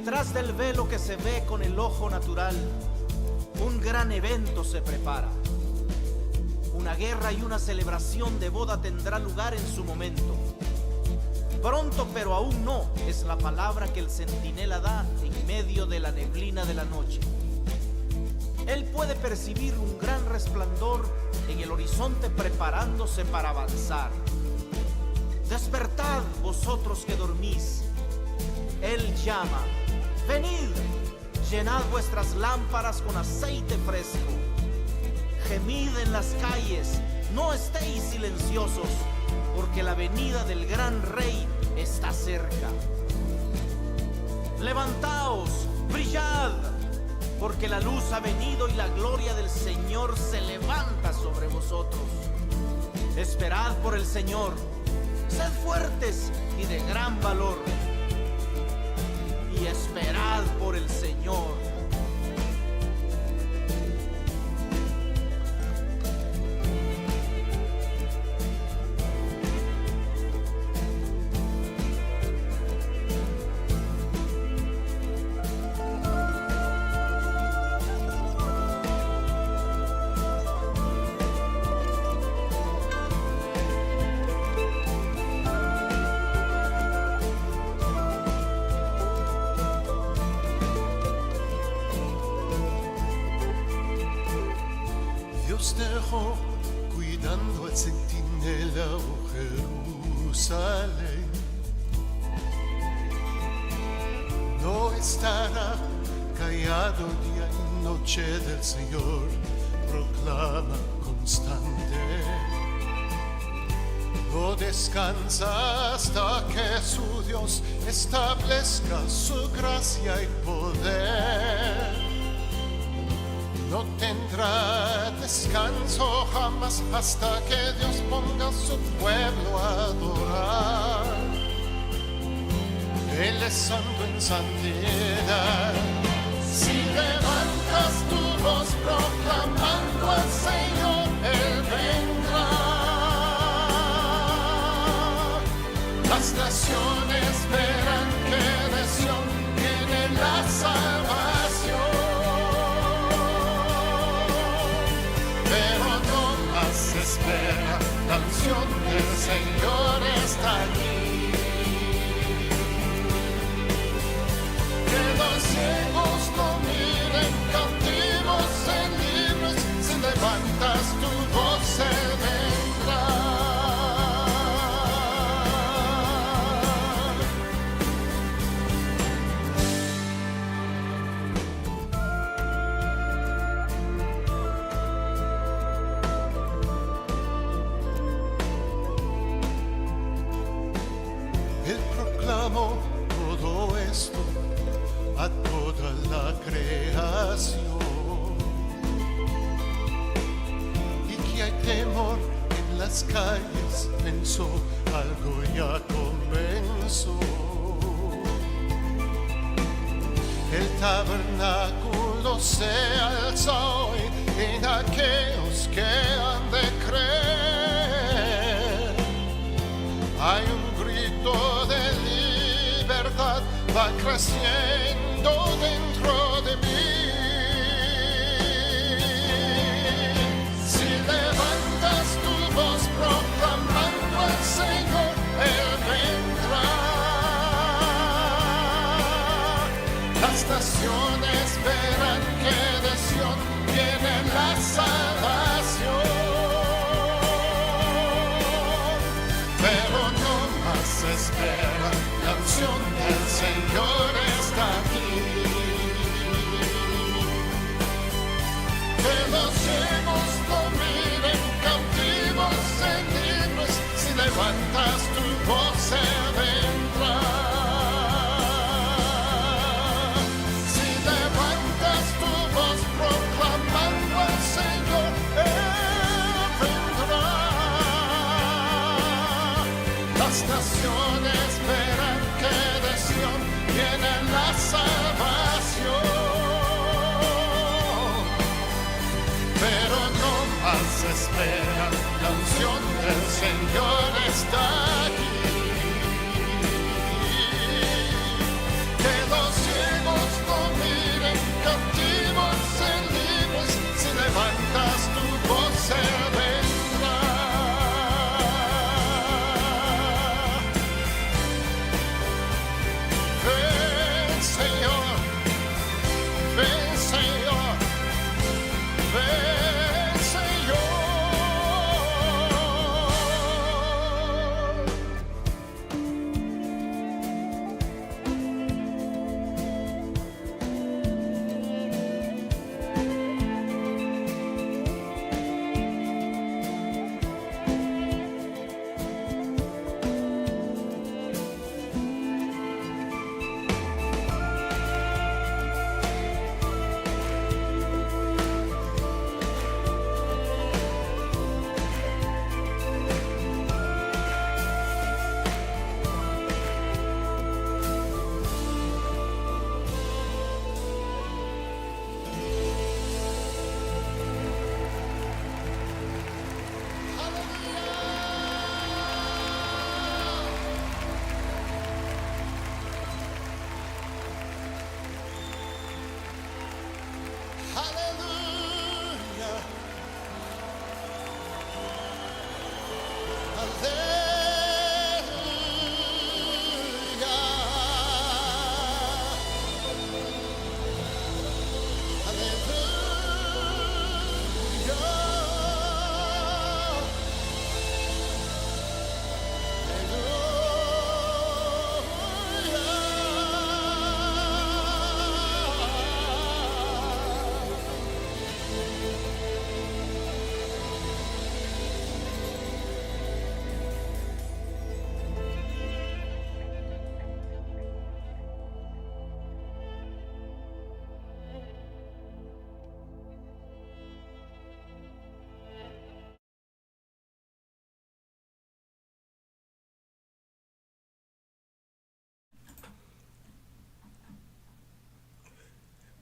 Detrás del velo que se ve con el ojo natural, un gran evento se prepara. Una guerra y una celebración de boda tendrá lugar en su momento. Pronto, pero aún no, es la palabra que el centinela da en medio de la neblina de la noche. Él puede percibir un gran resplandor en el horizonte preparándose para avanzar. Despertad, vosotros que dormís. Él llama: venid, llenad vuestras lámparas con aceite fresco. Gemid en las calles, no estéis silenciosos, porque la venida del gran rey está cerca. Levantaos, brillad, porque la luz ha venido y la gloria del Señor se levanta sobre vosotros. Esperad por el Señor, sed fuertes y de gran valor, y esperad por el Señor. Dios dejó cuidando al centinela, oh Jerusalén. No estará callado día y noche del Señor, proclama constante. No descansa hasta que su Dios establezca su gracia y poder. No tendrá descanso jamás hasta que Dios ponga a su pueblo a adorar. Él es santo en santidad. Si levantas tu voz proclamando al Señor, Él vendrá. Las naciones verán que de Sión viene la salvación. Espera, la unción del Señor está aquí. Que los ciegos no miren, cautivos en libres, si levantas tu voz se vendrá. Él proclamó todo esto a toda la creación. Y que hay temor en las calles, pensó, algo ya comenzó. El tabernáculo se alza hoy en aquellos que han de creer. Hay un grito de libertad, va creciendo dentro de mí. Si levantas tu voz proclamando al Señor, Él vendrá. Las naciones verán que de Sión viene la salvación. Pero no más espera, la unción del Señor está aquí. Que los ciegos no miren, cautivos en libres, si levantas tu voz se vendrá. Si levantas tu voz proclamando al Señor, Él vendrá. Las naciones verán que de Sión viene la salvación. Pero no más espera, la unción del Señor está aquí. Que los cielos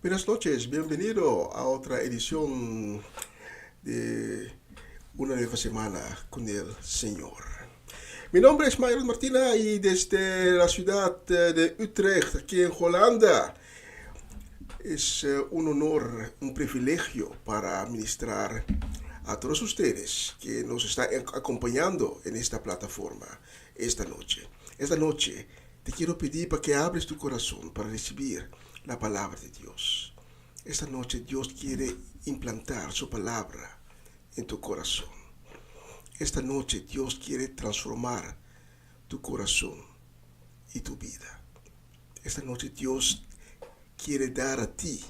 Buenas noches, bienvenido a otra edición de una nueva semana con el Señor. Mi nombre es Myron Martina y desde la ciudad de Utrecht, aquí en Holanda, es un honor, un privilegio para ministrar a todos ustedes que nos están acompañando en esta plataforma esta noche. Esta noche te quiero pedir para que abres tu corazón para recibir la palabra de Dios. Esta noche Dios quiere implantar su palabra en tu corazón. Esta noche Dios quiere transformar tu corazón y tu vida. Esta noche Dios quiere dar a ti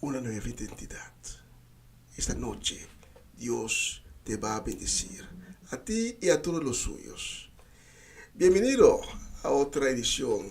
una nueva identidad. Esta noche Dios te va a bendecir, a ti y a todos los suyos. Bienvenido a otra edición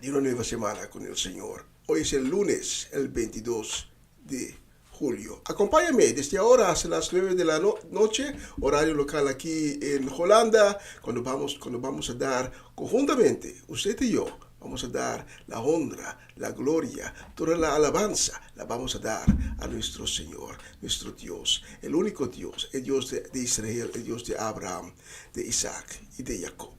de una nueva semana con el Señor. Hoy es el lunes, el 22 de julio. Acompáñame desde ahora hasta las 9 de la noche, horario local aquí en Holanda, cuando vamos a dar conjuntamente, usted y yo, vamos a dar la honra, la gloria, toda la alabanza, la vamos a dar a nuestro Señor, nuestro Dios, el único Dios, el Dios de Israel, el Dios de Abraham, de Isaac y de Jacob.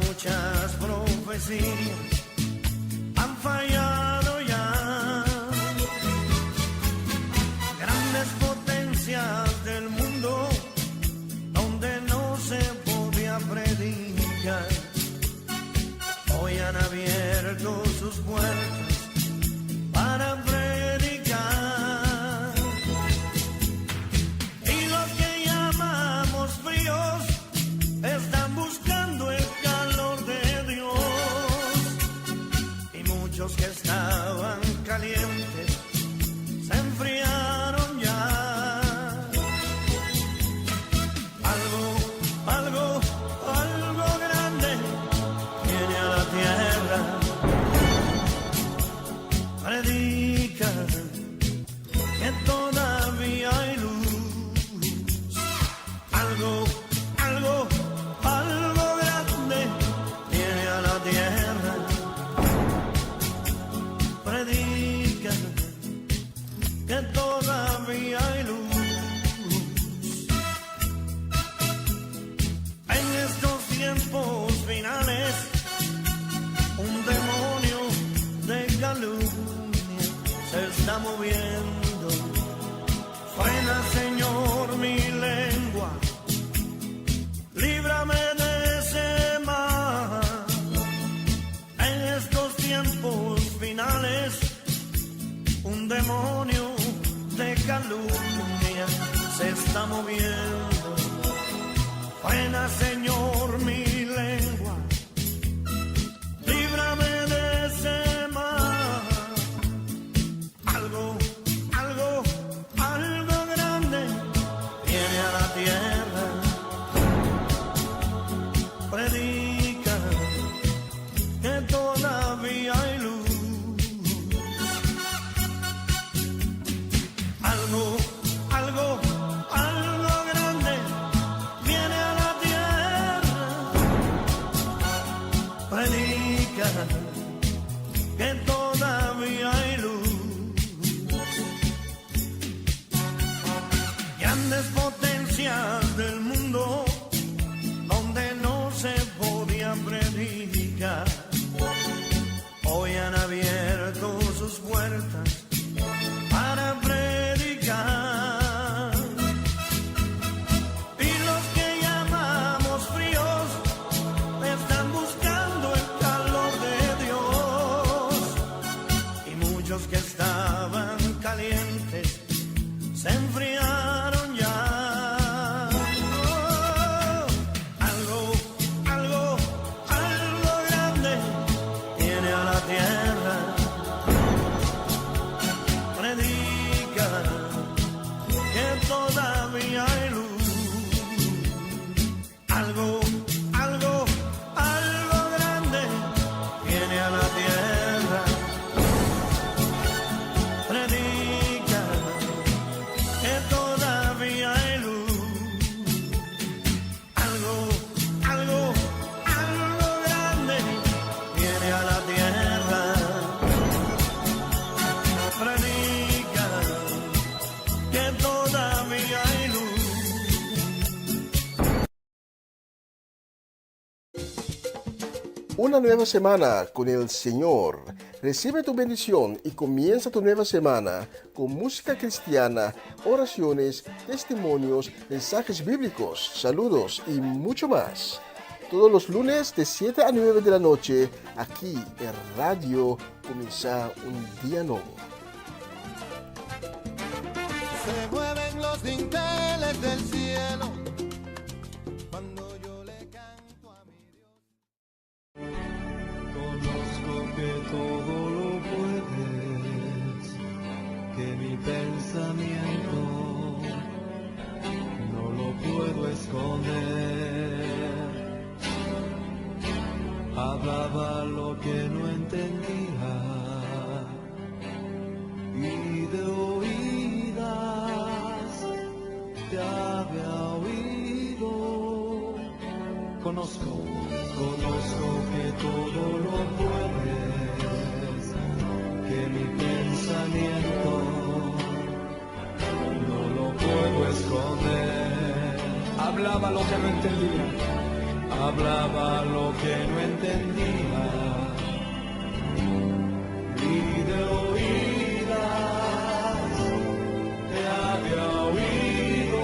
Muchas profecías han fallado ya. Grandes potencias del mundo donde no se podía predicar, hoy han abierto sus puertas para predicar. Y los que llamamos fríos están buscando el que estaban calientes se enfriaron ya. Algo grande viene a la tierra. Predica que todavía hay luz. Algo grande viene a la tierra. Predica que todavía hay luz. En estos tiempos finales, un demonio de calumnia se está moviendo. Frena, Señor, mi lengua, líbrame de ese mal. En estos tiempos finales, un demonio de calumnia se está moviendo. Frena, Señor, mi lengua, líbrame de ese mal. Algo grande viene a la tierra. Predica que todavía hay luz. Algo grande viene a la tierra. Predica que todavía hay luz. Grandes potencias del mundo donde no se podía predicar, hoy han abierto sus puertas para predicar. Y los que llamamos fríos están buscando el calor de Dios. Y muchos que estaban calientes se enfriaron ya. Una nueva semana con el Señor. Recibe tu bendición y comienza tu nueva semana con música cristiana, oraciones, testimonios, mensajes bíblicos, saludos y mucho más. Todos los lunes de 7 a 9 de la noche, aquí en Radio Comienza un Día Nuevo. Se mueven los dinteles del cielo cuando yo le canto a mi Dios. Conozco que todo lo puedes, que mi pensamiento no lo puedo esconder. Hablaba lo que no entendía y de oídas te había oído. Conozco que todo lo puedes, que mi pensamiento no lo puedo esconder. Hablaba lo que no entendía, hablaba lo que no entendía, y de oídas te había oído,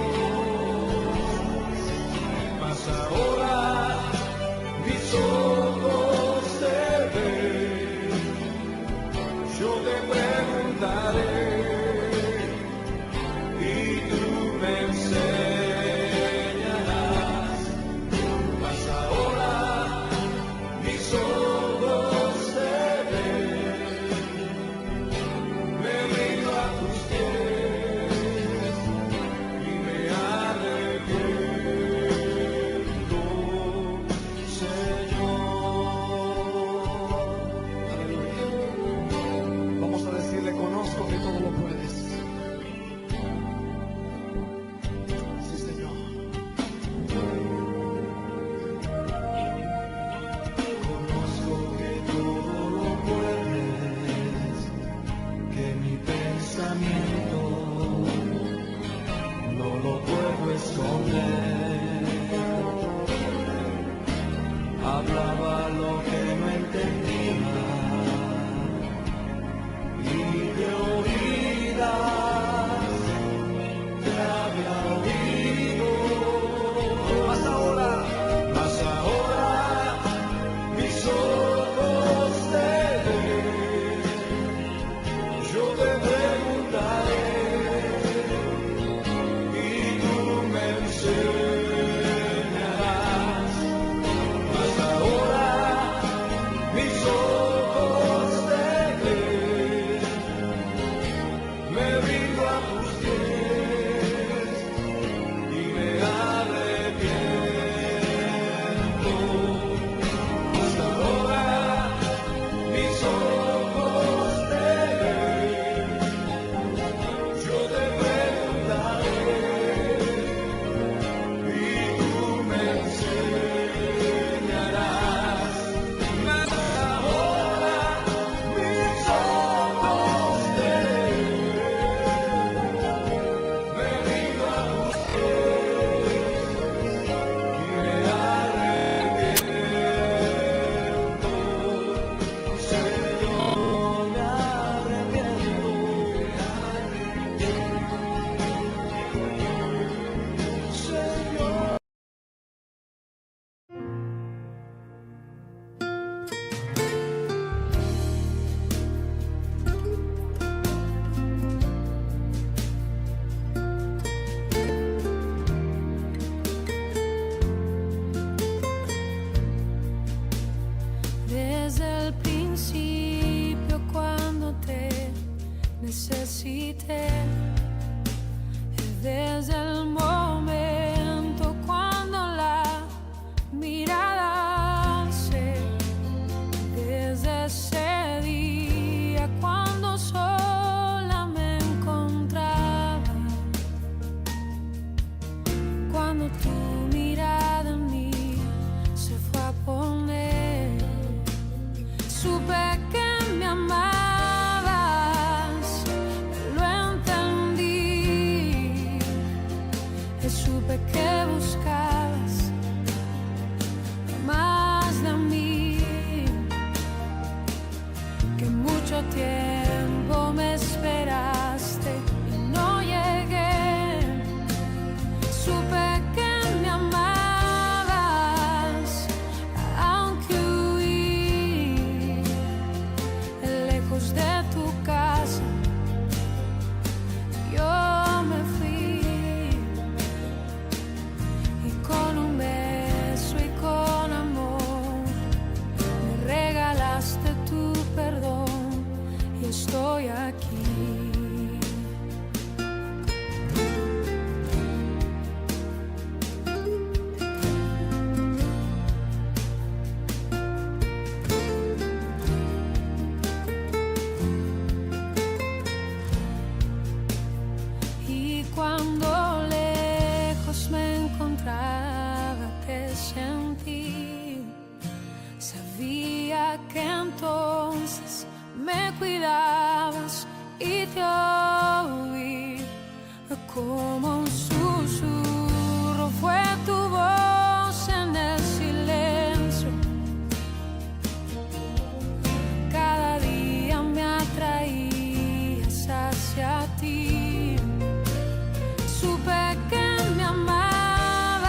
mas ahora mis ojos te ven. Yo te preguntaré y tú me enseñarás. Hablaba lo que no entendía y de oídas te había oído, mas ahora mis ojos te ven. Yo te preguntaré y tú me enseñarás. Necesité desde el momento cuando la mirada se, desde ese día cuando sola me encontraba, cuando tu mirada en mí se fue a poner, supe que me amaba. estoy aquí. Y cuando lejos me encontraba, te sentí. Sabía que entonces me cuidabas y te oí. Como un susurro fue tu voz en el silencio. Cada día me atraías hacia ti. Supe que me amabas,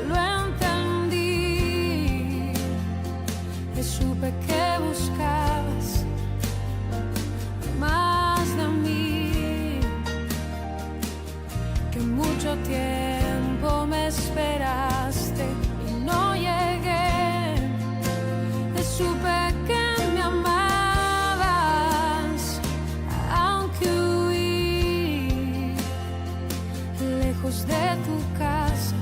lo entendí. Y supe que buscabas más de mí. Que mucho tiempo me esperaste y no llegué. Y supe que me amabas, aunque huí lejos de tu casa.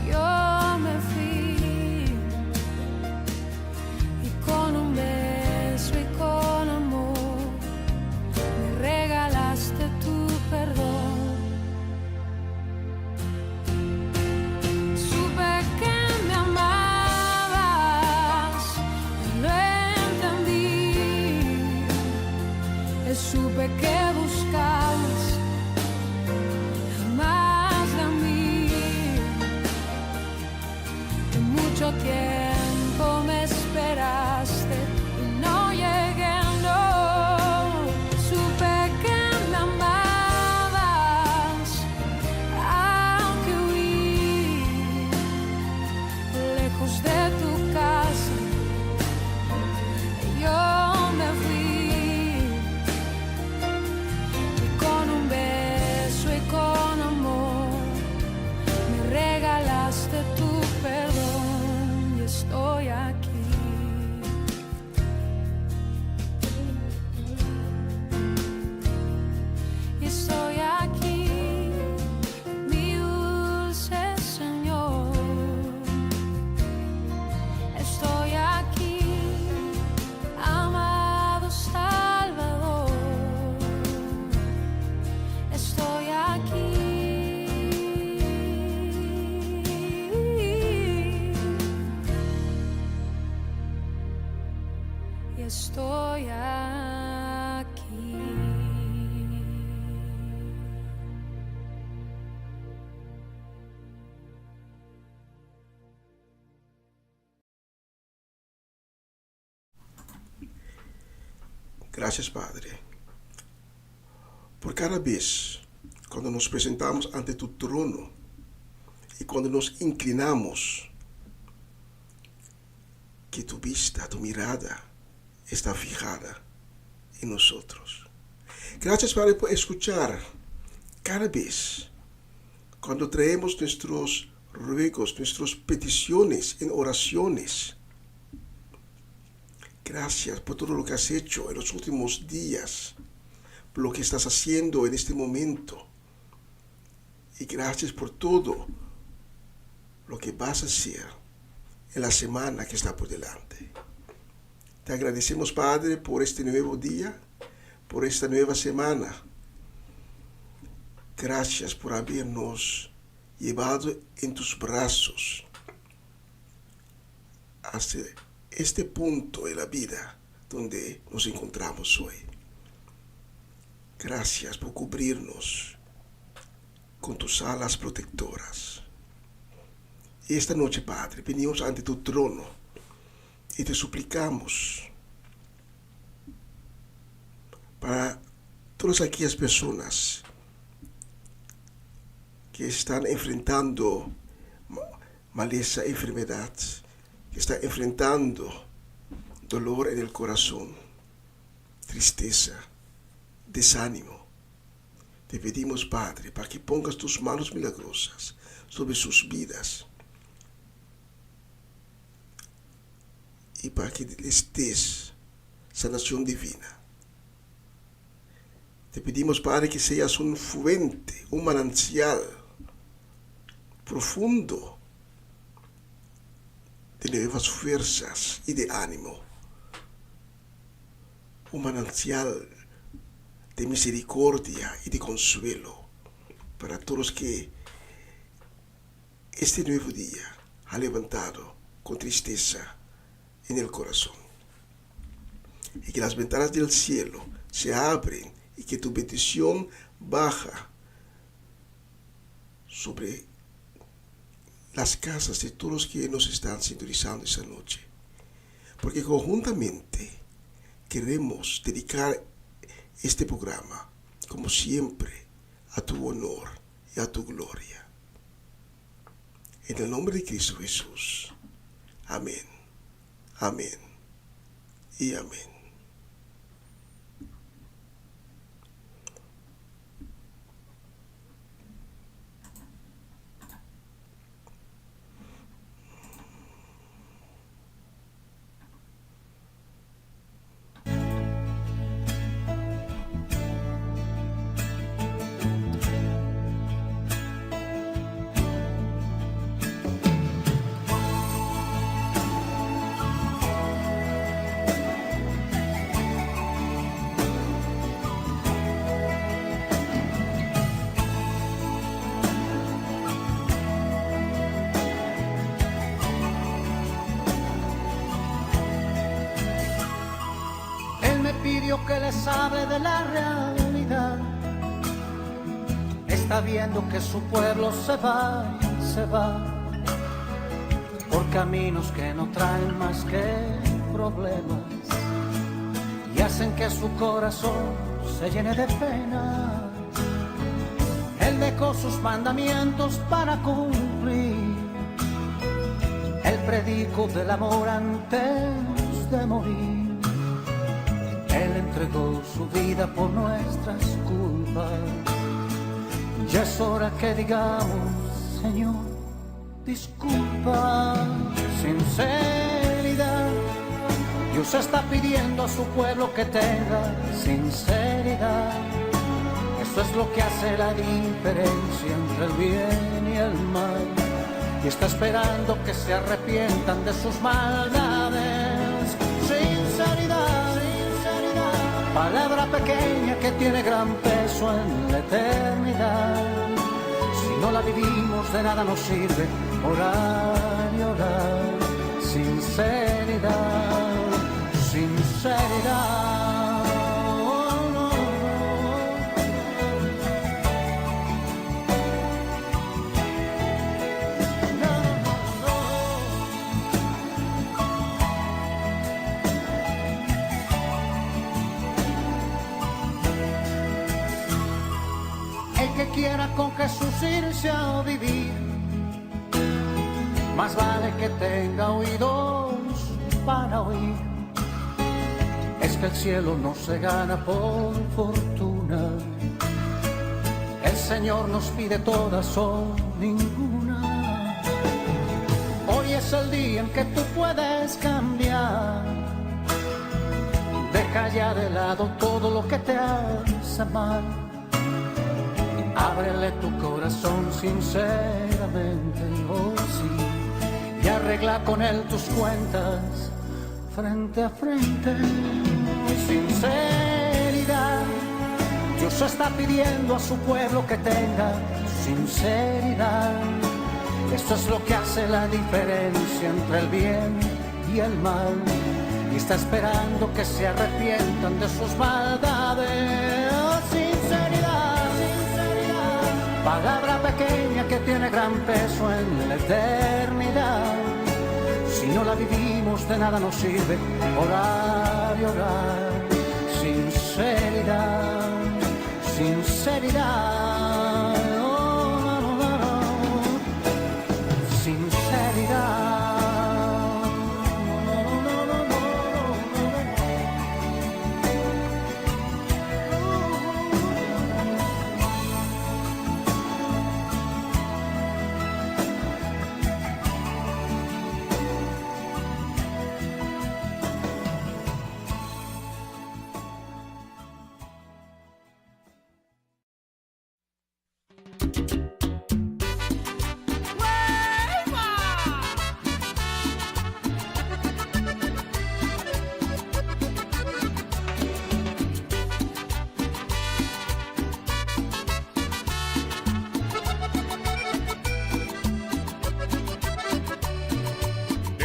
Yo me fui y con un beso y con amor me regalaste tu perdón. Supe que me amabas, lo entendí. Supe que buscabas más de mí. Que mucho tiempo me esperaste y no llegué, no. Supe que me amabas, aunque huí lejos de tu casa. Yo me fui y con un beso y con amor me regalaste tu perdón y estoy aquí. Y estoy aquí, mi dulce Señor. Estoy aquí, amado Salvador. Estoy aquí. Y estoy aquí. Gracias, Padre, por cada vez cuando nos presentamos ante tu trono y cuando nos inclinamos, que tu vista, tu mirada está fijada en nosotros. Gracias, Padre, por escuchar cada vez cuando traemos nuestros ruegos, nuestras peticiones en oraciones. Gracias por todo lo que has hecho en los últimos días, por lo que estás haciendo en este momento. Y gracias por todo lo que vas a hacer en la semana que está por delante. Te agradecemos, Padre, por este nuevo día, por esta nueva semana. Gracias por habernos llevado en tus brazos hasta este punto de la vida donde nos encontramos hoy. Gracias por cubrirnos con tus alas protectoras. Y esta noche, Padre, venimos ante tu trono y te suplicamos para todas aquellas personas que están enfrentando maleza, enfermedad, que están enfrentando dolor en el corazón, tristeza, desánimo. Te pedimos, Padre, para que pongas tus manos milagrosas sobre sus vidas y para que les des sanación divina. Te pedimos, Padre, que seas un fuente, un manantial profundo de nuevas fuerzas y de ánimo. Un manantial de misericordia y de consuelo para todos que este nuevo día ha levantado con tristeza en el corazón. Y que las ventanas del cielo se abren y que tu bendición baja sobre las casas de todos los que nos están sintonizando esa noche. Porque conjuntamente queremos dedicar este programa, como siempre, a tu honor y a tu gloria. En el nombre de Cristo Jesús. Amén. Amén. Y amén. Pidió que les hable de la realidad. Está viendo que su pueblo se va por caminos que no traen más que problemas y hacen que su corazón se llene de penas. Él dejó sus mandamientos para cumplir. Él predicó del amor antes de morir. Él entregó su vida por nuestras culpas. Ya es hora que digamos, Señor, disculpa. Sinceridad. Dios está pidiendo a su pueblo que tenga sinceridad. Eso es lo que hace la diferencia entre el bien y el mal. Y está esperando que se arrepientan de sus maldades. Sinceridad. Palabra pequeña que tiene gran peso en la eternidad. Si no la vivimos de nada nos sirve orar y orar. Sinceridad, sinceridad. Oh, no, que quiera con Jesús irse a vivir, más vale que tenga oídos para oír. Es que el cielo no se gana por fortuna. El Señor nos pide todas o ninguna. Hoy es el día en que tú puedes cambiar. Deja ya de lado todo lo que te hace mal. Ábrele tu corazón sinceramente, oh sí, y arregla con él tus cuentas frente a frente. Sinceridad. Dios está pidiendo a su pueblo que tenga sinceridad. Esto es lo que hace la diferencia entre el bien y el mal. Y está esperando que se arrepientan de sus maldades. Palabra pequeña que tiene gran peso en la eternidad. Si no la vivimos de nada nos sirve orar y orar. Sinceridad, sinceridad. Oh, no, no, no, no. Sinceridad.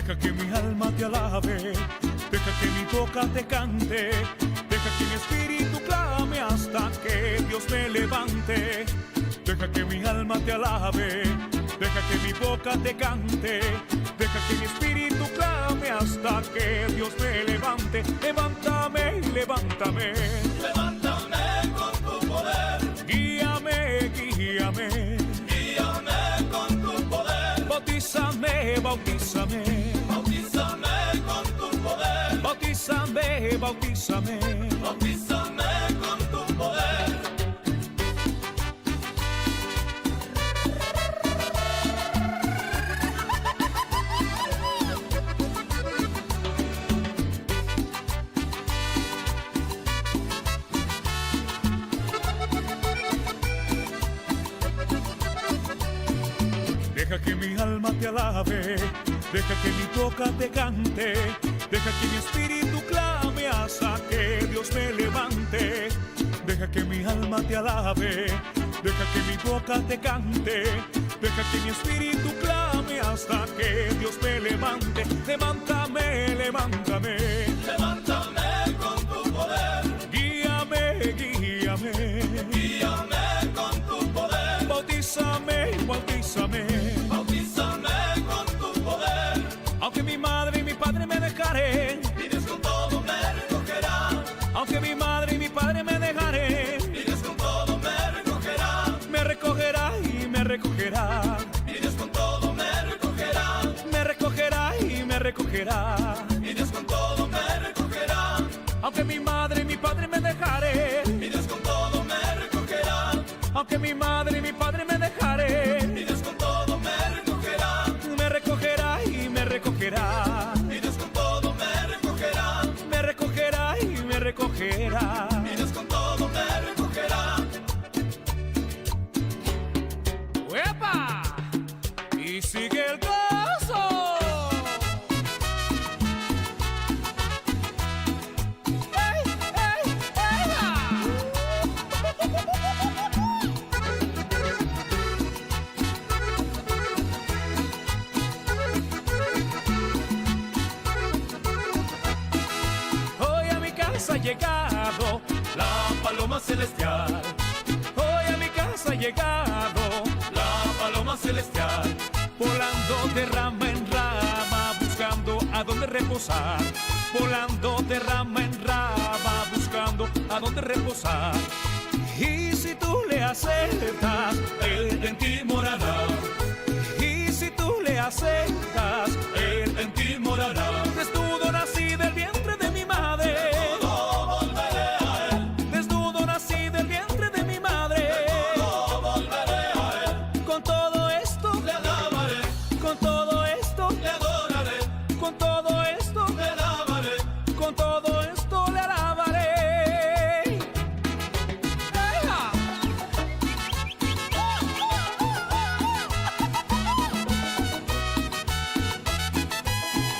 Deja que mi alma te alabe, deja que mi boca te cante, deja que mi espíritu clame hasta que Dios me levante. Deja que mi alma te alabe, deja que mi boca te cante, deja que mi espíritu clame hasta que Dios me levante. Levántame, levántame, Levántame con tu poder, guíame, guíame, guíame con tu poder, bautízame, bautízame, bautízame con tu poder, bautízame, bautízame. bautízame con tu poder. Deja que mi alma te alabe, deja que mi boca te cante, deja que mi espíritu clame hasta que Dios me levante. Deja que mi alma te alabe, deja que mi boca te cante, deja que mi espíritu clame hasta que Dios me levante. Levántame, levántame, Levántame con tu poder, guíame, guíame, guíame con tu poder, bautízame, bautízame. bautízame con tu poder. Aunque mi madre y mi padre me dejaren, Y Dios con todo me recogerá, aunque mi madre y mi padre me dejaren, y Dios con todo me recogerá, me recogerá y me recogerá, y Dios con todo me recogerá, me recogerá y me recogerá. y Dios con todo me recogerá, Aunque mi madre y mi padre me dejaren, y Dios con todo me recogerá, aunque mi madre y mi padre me dejaren, y Dios con todo me recogerá, me recogerá y me recogerá, y Dios con todo me recogerá, me recogerá y me recogerá. y Dios con todo me recogerá. ¡Uepa! Y sigue el gozo. ¡Ey, ey, ey! Hoy a mi casa ha llegado La paloma celestial, hoy a mi casa ha llegado, la paloma celestial, volando de rama en rama, buscando a dónde reposar, volando de rama en rama, buscando a dónde reposar. Y si tú le aceptas, él en ti morará. Y si tú le aceptas, él en ti morará. Desnudo nací del vientre de mi madre, todo volveré a él, desnudo nací del vientre de mi madre. todo volveré a él, Con todo esto, le alabaré, con todo esto, le adoraré, con todo esto, le alabaré, con todo esto le alabaré. ¡Eja!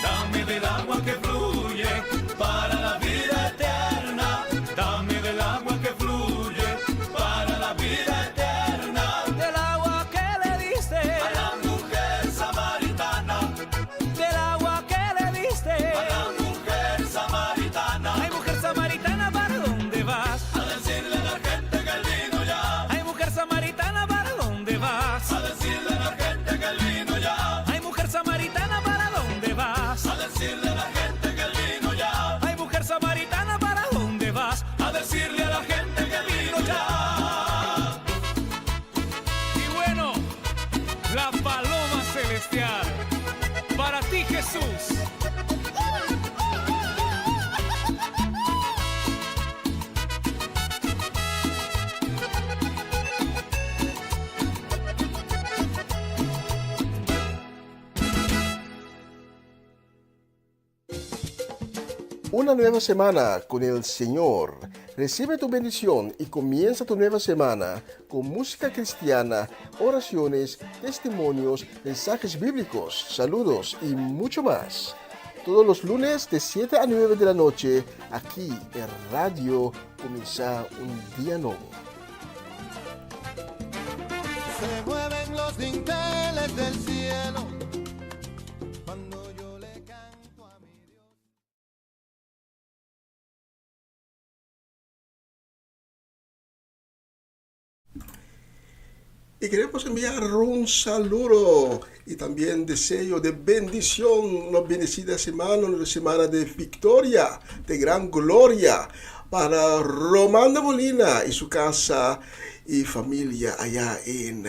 dame del agua que fluye para la vida eterna, dame del agua que fluye para la vida eterna. Del agua que le diste, A la mujer samaritana, del agua que le diste. a la mujer samaritana, Ay, mujer samaritana, ¿para dónde vas? a decirle a la gente que él vino ya, Ay, mujer samaritana, ¿para dónde vas? a decirle a la gente que él vino ya, Ay, mujer samaritana, ¿para dónde vas? a decirle a la gente que él vino ya, Ay, mujer samaritana, ¿para dónde vas? a decirle a la gente que él vino ya. Y bueno, la paloma celestial, para ti, Jesús. Una nueva semana con el Señor. Recibe tu bendición y comienza tu nueva semana con música cristiana, oraciones, testimonios, mensajes bíblicos, saludos y mucho más. Todos los lunes de 7 a 9 de la noche, aquí en Radio Comienza un Día Nuevo. Se mueven los dinteles del cielo cuando yo le Y queremos enviar un saludo y también deseo de bendición, una bendecida semana, una semana de victoria, de gran gloria para Román de Molina y su casa y familia allá en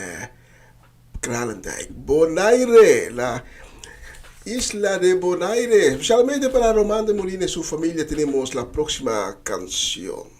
Kralendijk, Bonaire, la isla de Bonaire. Especialmente para Román de Molina y su familia tenemos la próxima canción.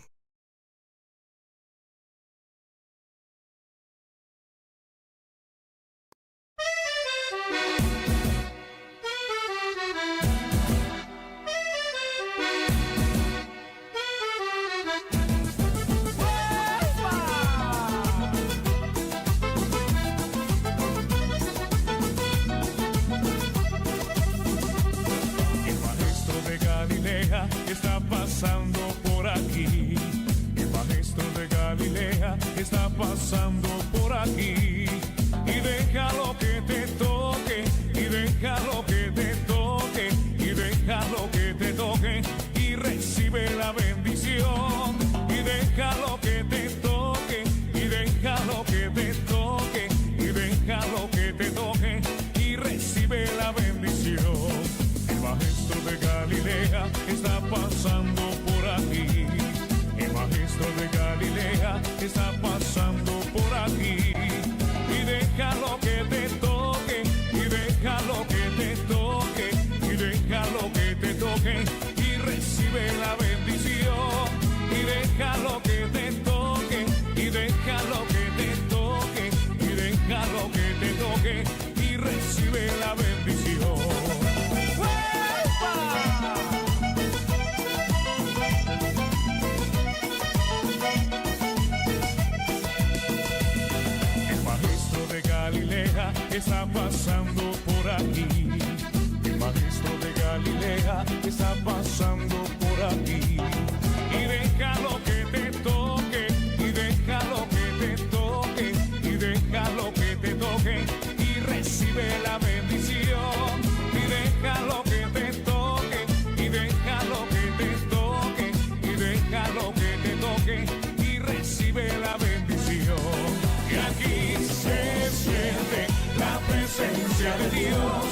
Está pasando por aquí, el maestro de Galilea está pasando por aquí, y déjalo que te toque, y déjalo que te toque, y déjalo que te toque, y recibe la bendición, y déjalo que te toque, y déjalo que te toque, y déjalo que te toque, y recibe la bendición. El maestro de Galilea está pasando por aquí. El maestro de Galilea está pasando por aquí. Y déjalo que te toque, y déjalo que te toque, y déjalo que te toque, y recibe la bendición. Y déjalo que te toque, y déjalo que te toque, y déjalo que te toque, y recibe la bendición. Está pasando por aquí, el maestro de Galilea está pasando por aquí, y déjalo que te toque, y déjalo que te toque, y déjalo que te toque, y recibe la bendición, y déjalo que te toque, y déjalo que te toque, y déjalo que te toque, y recibe la bendición. Y aquí se siente la presencia de Dios,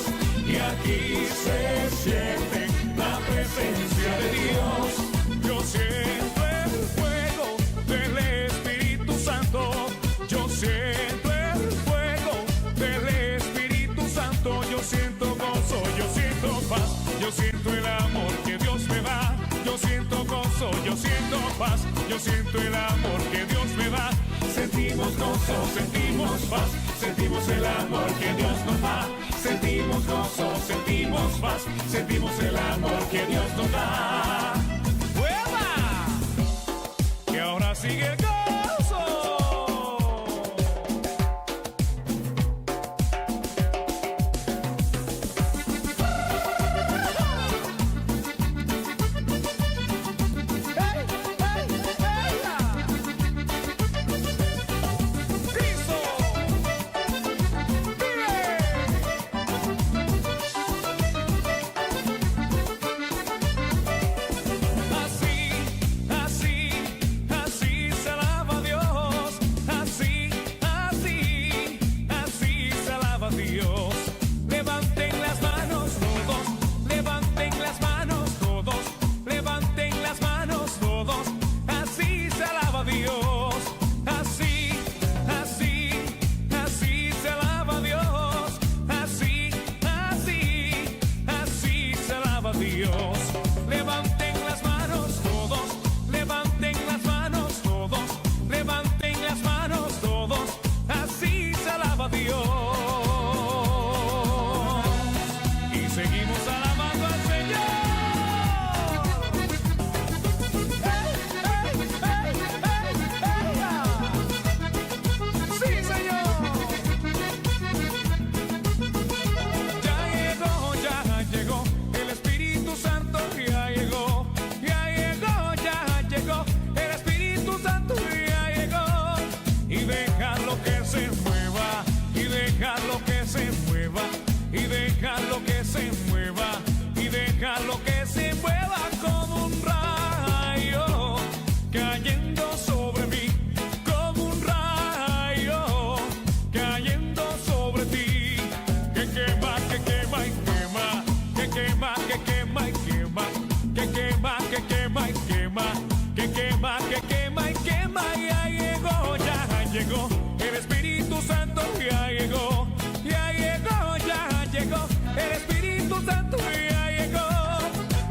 y aquí se siente la presencia de Dios. Yo siento el fuego del Espíritu Santo, yo siento el fuego del Espíritu Santo, yo siento gozo, yo siento paz, yo siento el amor que Dios me da, yo siento gozo, yo siento paz, yo siento el amor que Dios me da. Sentimos gozo, sentimos paz, sentimos el amor que Dios nos da. Sentimos gozo, sentimos paz, sentimos el amor que Dios nos da. ¡Hueva! Que ahora sigue el gozo. Santo. quema y quema, que quema, que quema y quema, que quema, que quema y quema. Ya llegó, ya llegó, el Espíritu Santo ya llegó, ya llegó, ya llegó, el Espíritu Santo ya llegó.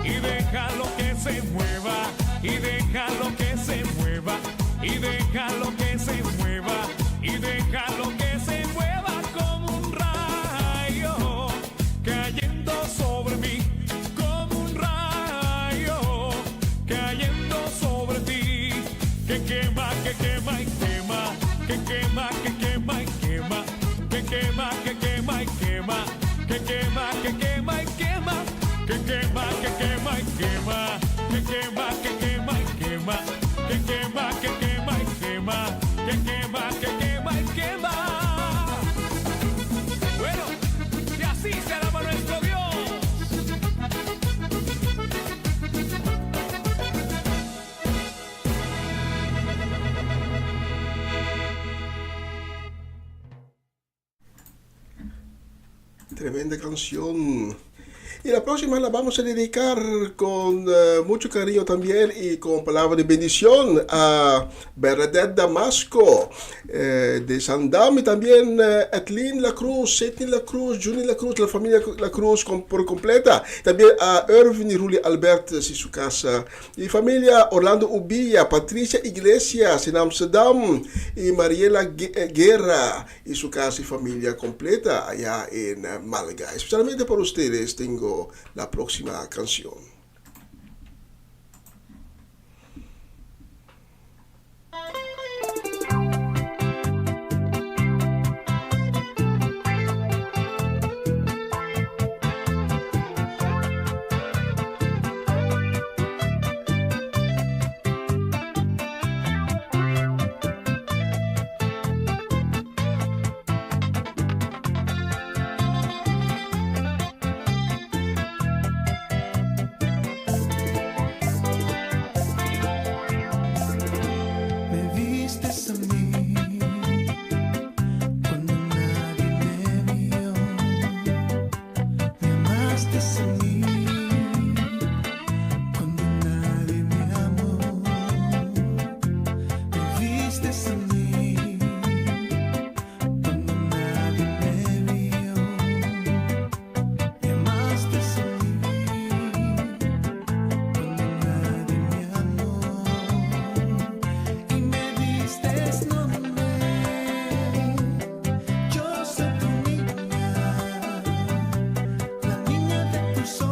Y déjalo que se mueva, y déjalo que se mueva, y déjalo que se mueva, y déjalo que se mueva como un rayo cayendo sobre mí, como un rayo cayendo sobre ti, que quema, que quema y quema, que quema, que quema y quema, que quema, que quema y quema, que quema, que quema y quema, que quema, que quema y quema, que quema, que quema y quema, que quema, que quema y quema, que quema, que quema y quema. Bueno, y así se alaba nuestro Dios. Tremenda canción. Y la próxima la vamos a dedicar con mucho cariño también y con palabra de bendición a Bernadette Damasco de Sandam y también Etlin La Cruz, Setni La Cruz, Juni La Cruz, la familia La Cruz por completa. También a Irvin y Ruli Albertus y su casa. Y familia Orlando Ubilla, Patricia Iglesias en Amsterdam y Mariela Guerra y su casa y familia completa allá en Málaga. Especialmente por ustedes tengo la próxima canción. Yo soy tu niña, la niña de tus ojos.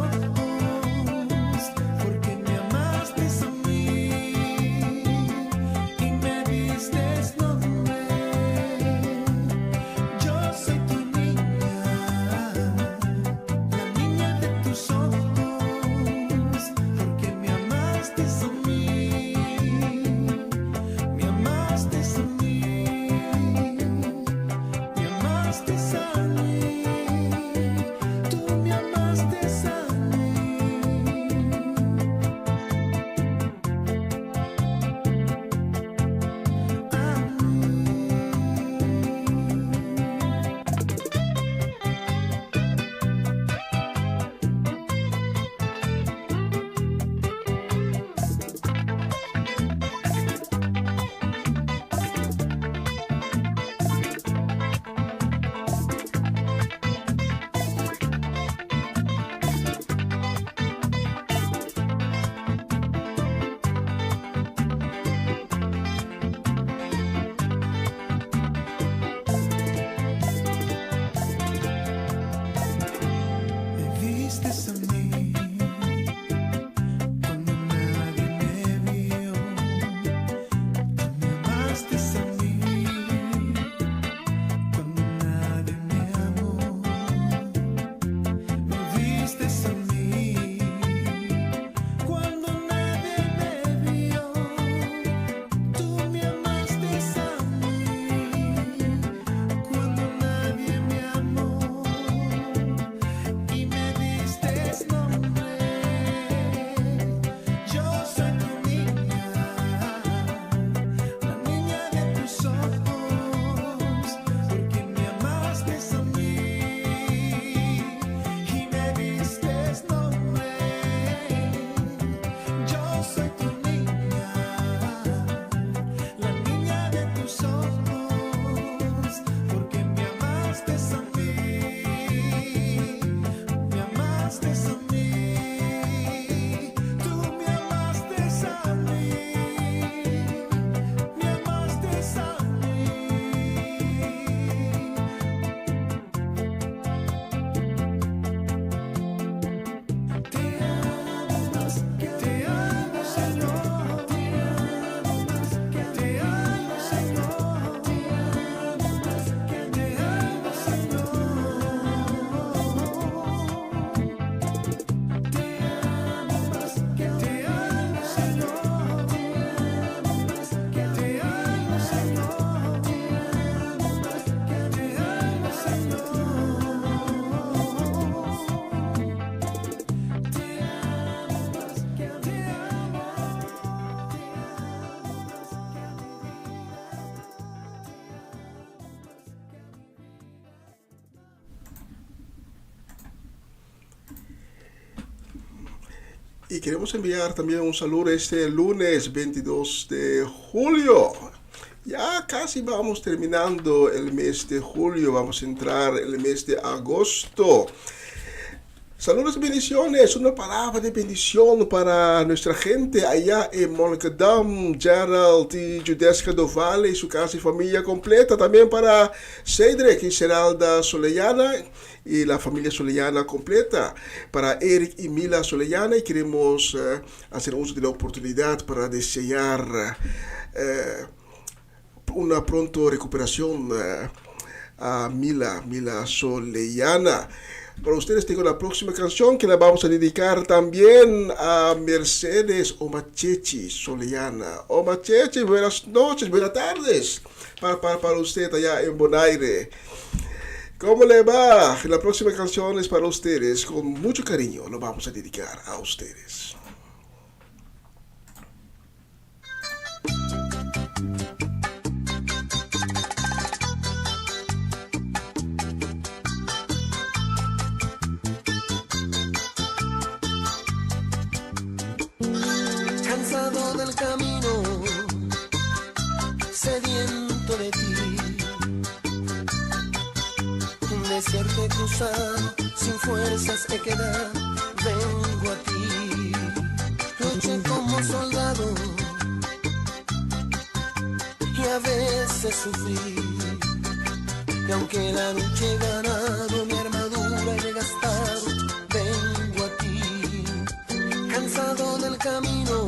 Y queremos enviar también un saludo este lunes 22 de julio. Ya casi vamos terminando el mes de julio, vamos a entrar el mes de agosto. Saludos y bendiciones, una palabra de bendición para nuestra gente allá en Monnickendam, Gerald y Judesca do Valle y su casa y familia completa. También para Cedric y Geralda Soleyana y la familia Soleyana completa. Para Eric y Mila Soleyana, y queremos hacer uso de la oportunidad para desear una pronta recuperación a Mila Soleyana. Para ustedes tengo la próxima canción que la vamos a dedicar también a Mercedes Omachechi Soleyana. Omachechi, buenas noches, buenas tardes para usted allá en Bonaire. ¿Cómo le va? La próxima canción es para ustedes, con mucho cariño lo vamos a dedicar a ustedes. Cansado del camino, sediento de ti, un desierto he cruzado, sin fuerzas he quedado, vengo a ti. Luché como soldado y a veces sufrí, y aunque la lucha he ganado, mi armadura he gastado, vengo a ti. Cansado del camino,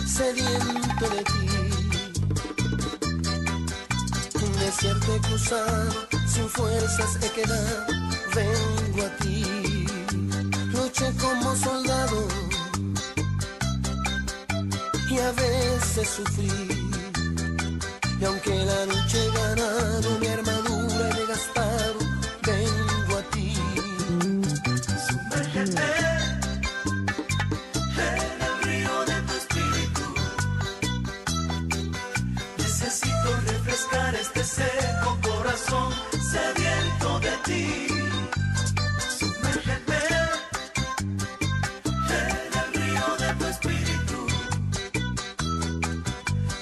sediento de ti, un desierto he cruzado, sin fuerzas he quedado, vengo a ti. Luché como soldado y a veces sufrí, y aunque la lucha he ganado, mi armadura he gastado, vengo a ti. Sumérgete en el río de tu espíritu, necesito refrescar este seco corazón sediento de ti. Sumérgete en el río de tu espíritu,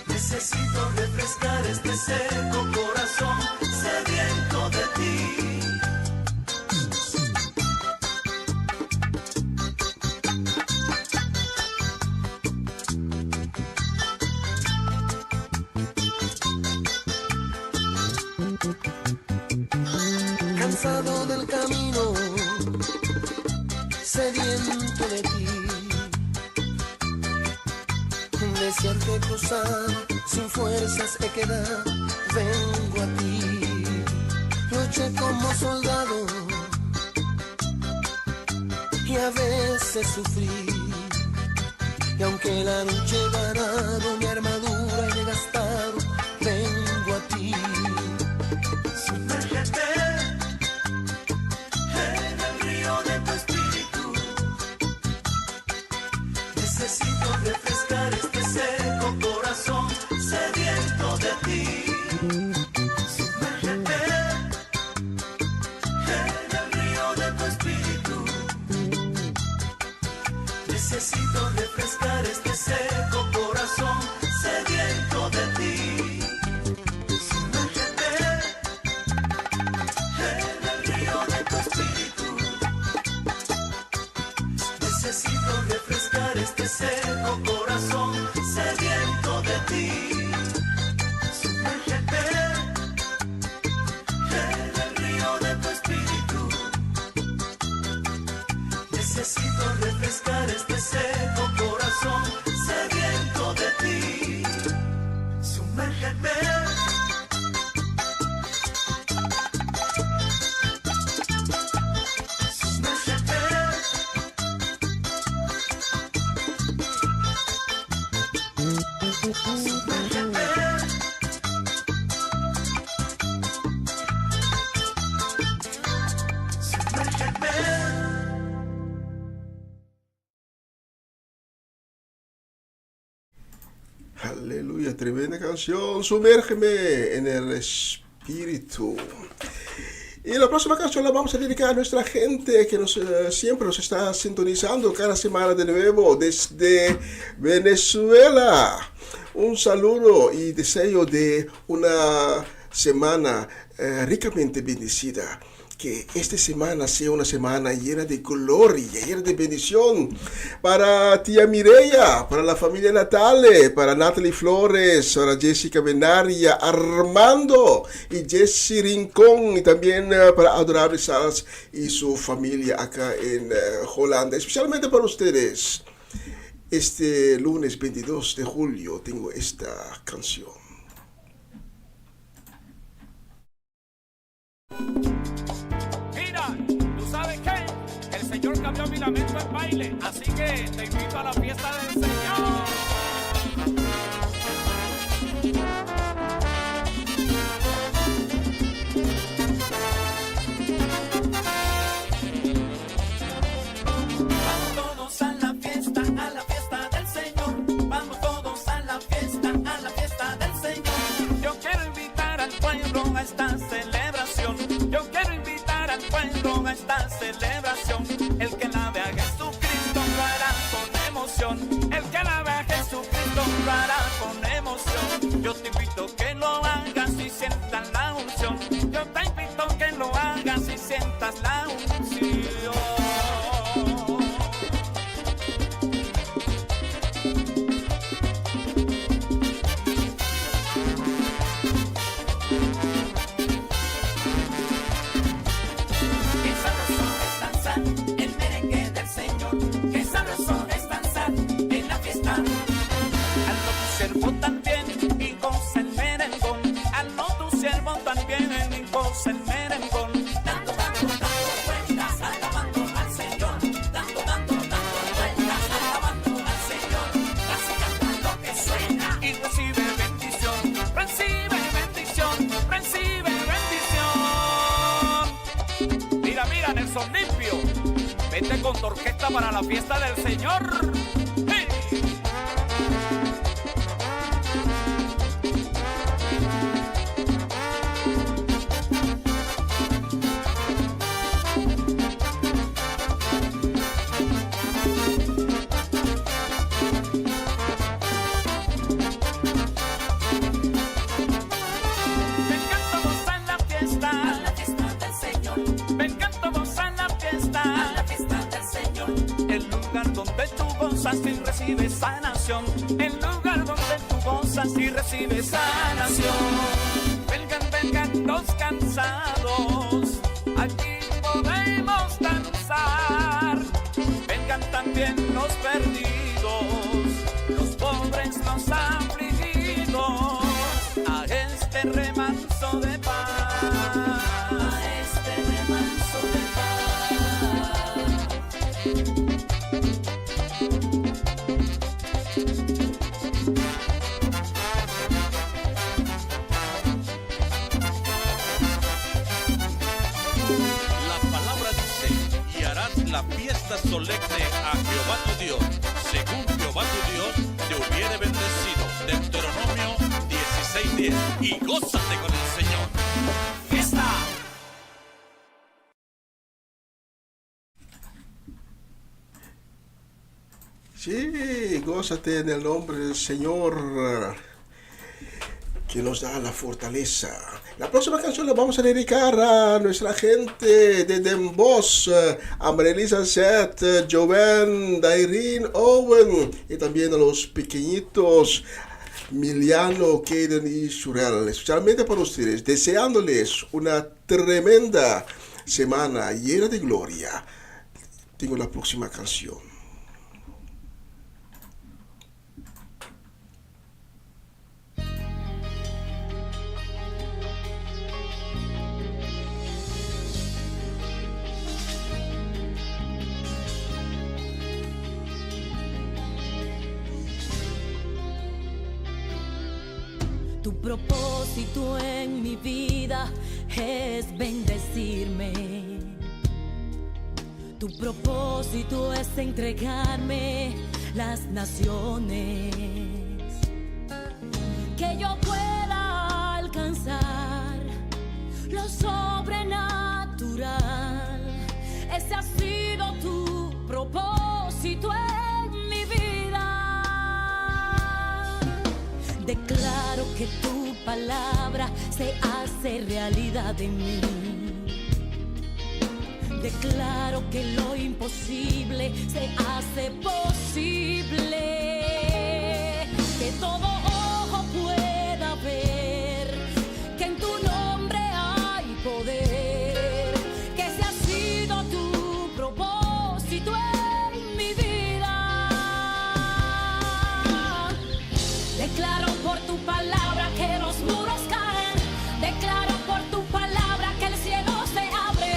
necesito refrescar este seco corazón sediento de ti. Cansado del camino, sediento de ti, un desierto he cruzado, sin fuerzas he quedado, vengo a ti. Luché como soldado y a veces sufrí, y aunque la lucha he ganado, mi armadura he gastado, vengo a ti. Sumérgete en el río de tu espíritu, necesito refrescar este seco corazón sediento de ti. Sumérgete en el río de tu espíritu, necesito refrescar este seco corazón sediento de ti. Sumérgete en el río de tu espíritu, necesito refrescar este seco corazón sediento de ti. Sumérgete en el río de tu espíritu, necesito refrescar este seco corazón sediento de ti. Sumérgete. Aleluya, tremenda canción. Sumérgeme en el espíritu. Y la próxima canción la vamos a dedicar a nuestra gente que siempre nos está sintonizando cada semana de nuevo desde Venezuela. Un saludo y deseo de una semana ricamente bendecida. Que esta semana sea una semana llena de gloria, llena de bendición para tía Mireya, para la familia Natale, para Natalie Flores, para Jessica Benaria, Armando y Jessy Rincón, y también para Adorable Salas y su familia acá en Holanda, especialmente para ustedes. Este lunes 22 de julio tengo esta canción. El Señor cambió mi lamento en baile, así que te invito a la fiesta del Señor. Vamos todos a la fiesta del Señor. Vamos todos a la fiesta del Señor. Yo quiero invitar al pueblo a esta celebración. Yo quiero invitar al pueblo a esta celebración. El que la vea a Jesucristo lo hará con emoción. El que la vea a Jesucristo lo hará con emoción. Yo te invito que lo hagas y sientas la unción. Yo te invito que lo hagas y sientas la unción. El merengón, dando vueltas, alabando al Señor, dando vueltas, alabando al Señor, así canta lo que suena y recibe bendición, recibe bendición, recibe bendición. Mira, mira, Nelson Limpio, vete con tu orquesta para la fiesta del Señor. ¡Hey! Y recibes sanación, el lugar donde tú gozas y recibes sanación. Vengan los cansados, aquí podemos danzar. Vengan también los perdidos, los pobres, los afligidos, a este remanso de paz, a este remanso de paz. La fiesta solemne a Jehová tu Dios, según Jehová tu Dios te hubiere bendecido. Deuteronomio 16:10. Y gózate con el Señor. ¡Fiesta! Sí, gózate en el nombre del Señor que nos da la fortaleza. La próxima canción la vamos a dedicar a nuestra gente de Den Bosch, a Marilisa Zet, Joven, Dairin, Owen, y también a los pequeñitos Miliano, Kaden y Shurel, especialmente para ustedes, deseándoles una tremenda semana llena de gloria. Tengo la próxima canción. Tu propósito en mi vida es bendecirme. Tu propósito es entregarme las naciones. Que yo pueda alcanzar lo sobrenatural. ese ha sido tu propósito en mi vida. Declaro que tu palabra se hace realidad en mí. Declaro que lo imposible se hace posible. Que todo ojo pueda ver que en tu nombre hay poder. Que ese ha sido tu propósito en mi vida. Declaro por tu palabra que los muros caen. Declaro por tu palabra que el cielo se abre.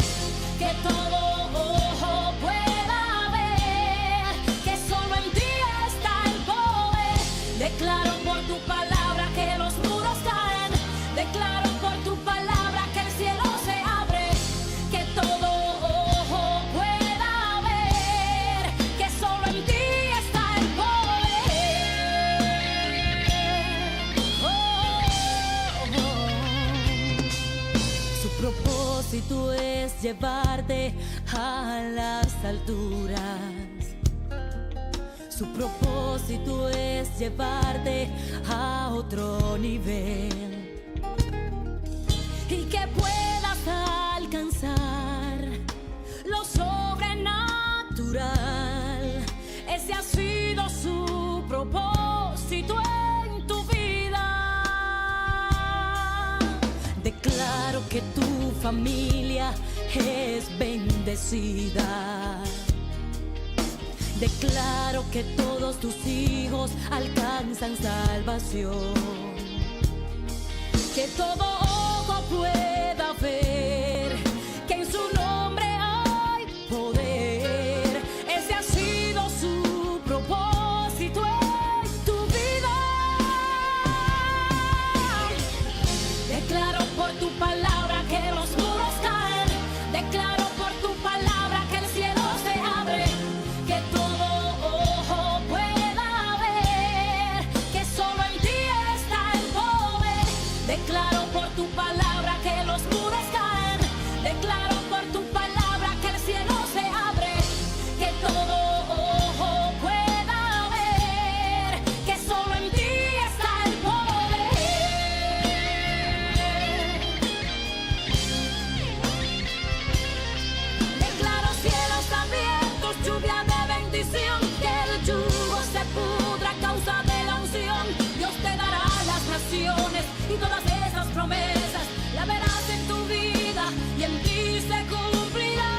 Que todo ojo pueda ver que solo en ti está el poder. Declaro por tu palabra que los muros caen. Declaro por tu palabra que el cielo se abre. Que todo ojo pueda ver que solo en ti está el poder. Su propósito es llevarte a las alturas. Su propósito es llevarte a otro nivel. Y que puedas alcanzar lo sobrenatural. Ese ha sido su propósito en tu vida. Declaro que tu familia es bendecida. Declaro que todos tus hijos alcanzan salvación. Que todo ojo pueda ver que en su nombre hay poder. Ese ha sido su propósito en tu vida. Declaro por tu palabra que los muros caen. Declaro por tu palabra que el cielo se abre. Que todo ojo pueda ver que solo en ti está el poder. Declaro por tu palabra que los muros caen. Declaro por tu palabra que el cielo se abre. Que todo ojo pueda ver que solo en ti está el poder. Declaro cielos abiertos, lluvia de bendición. Que el yugo se pudra a causa de la unción. Dios te dará las naciones y todas esas promesas la verás en tu vida y en ti se cumplirá.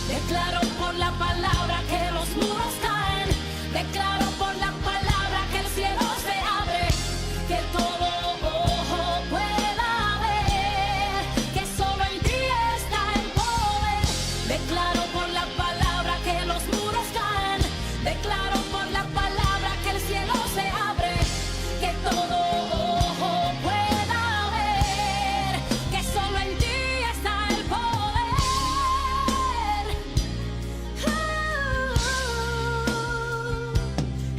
Declaro por la palabra que los muros caen. Declaro por la palabra que el cielo se abre. Que todo ojo pueda ver que solo en ti está el poder. Declaro por la palabra que los muros caen. Declaro por la palabra que el cielo se abre. Que todo ojo pueda ver que solo en ti está el poder.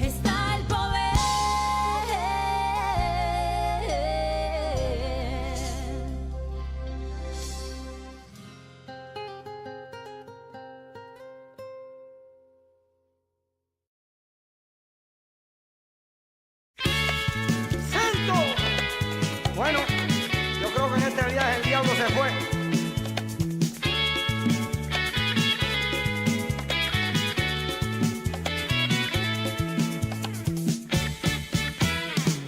Está el poder. ¡Santo! Bueno, yo creo que en este viaje el diablo se fue.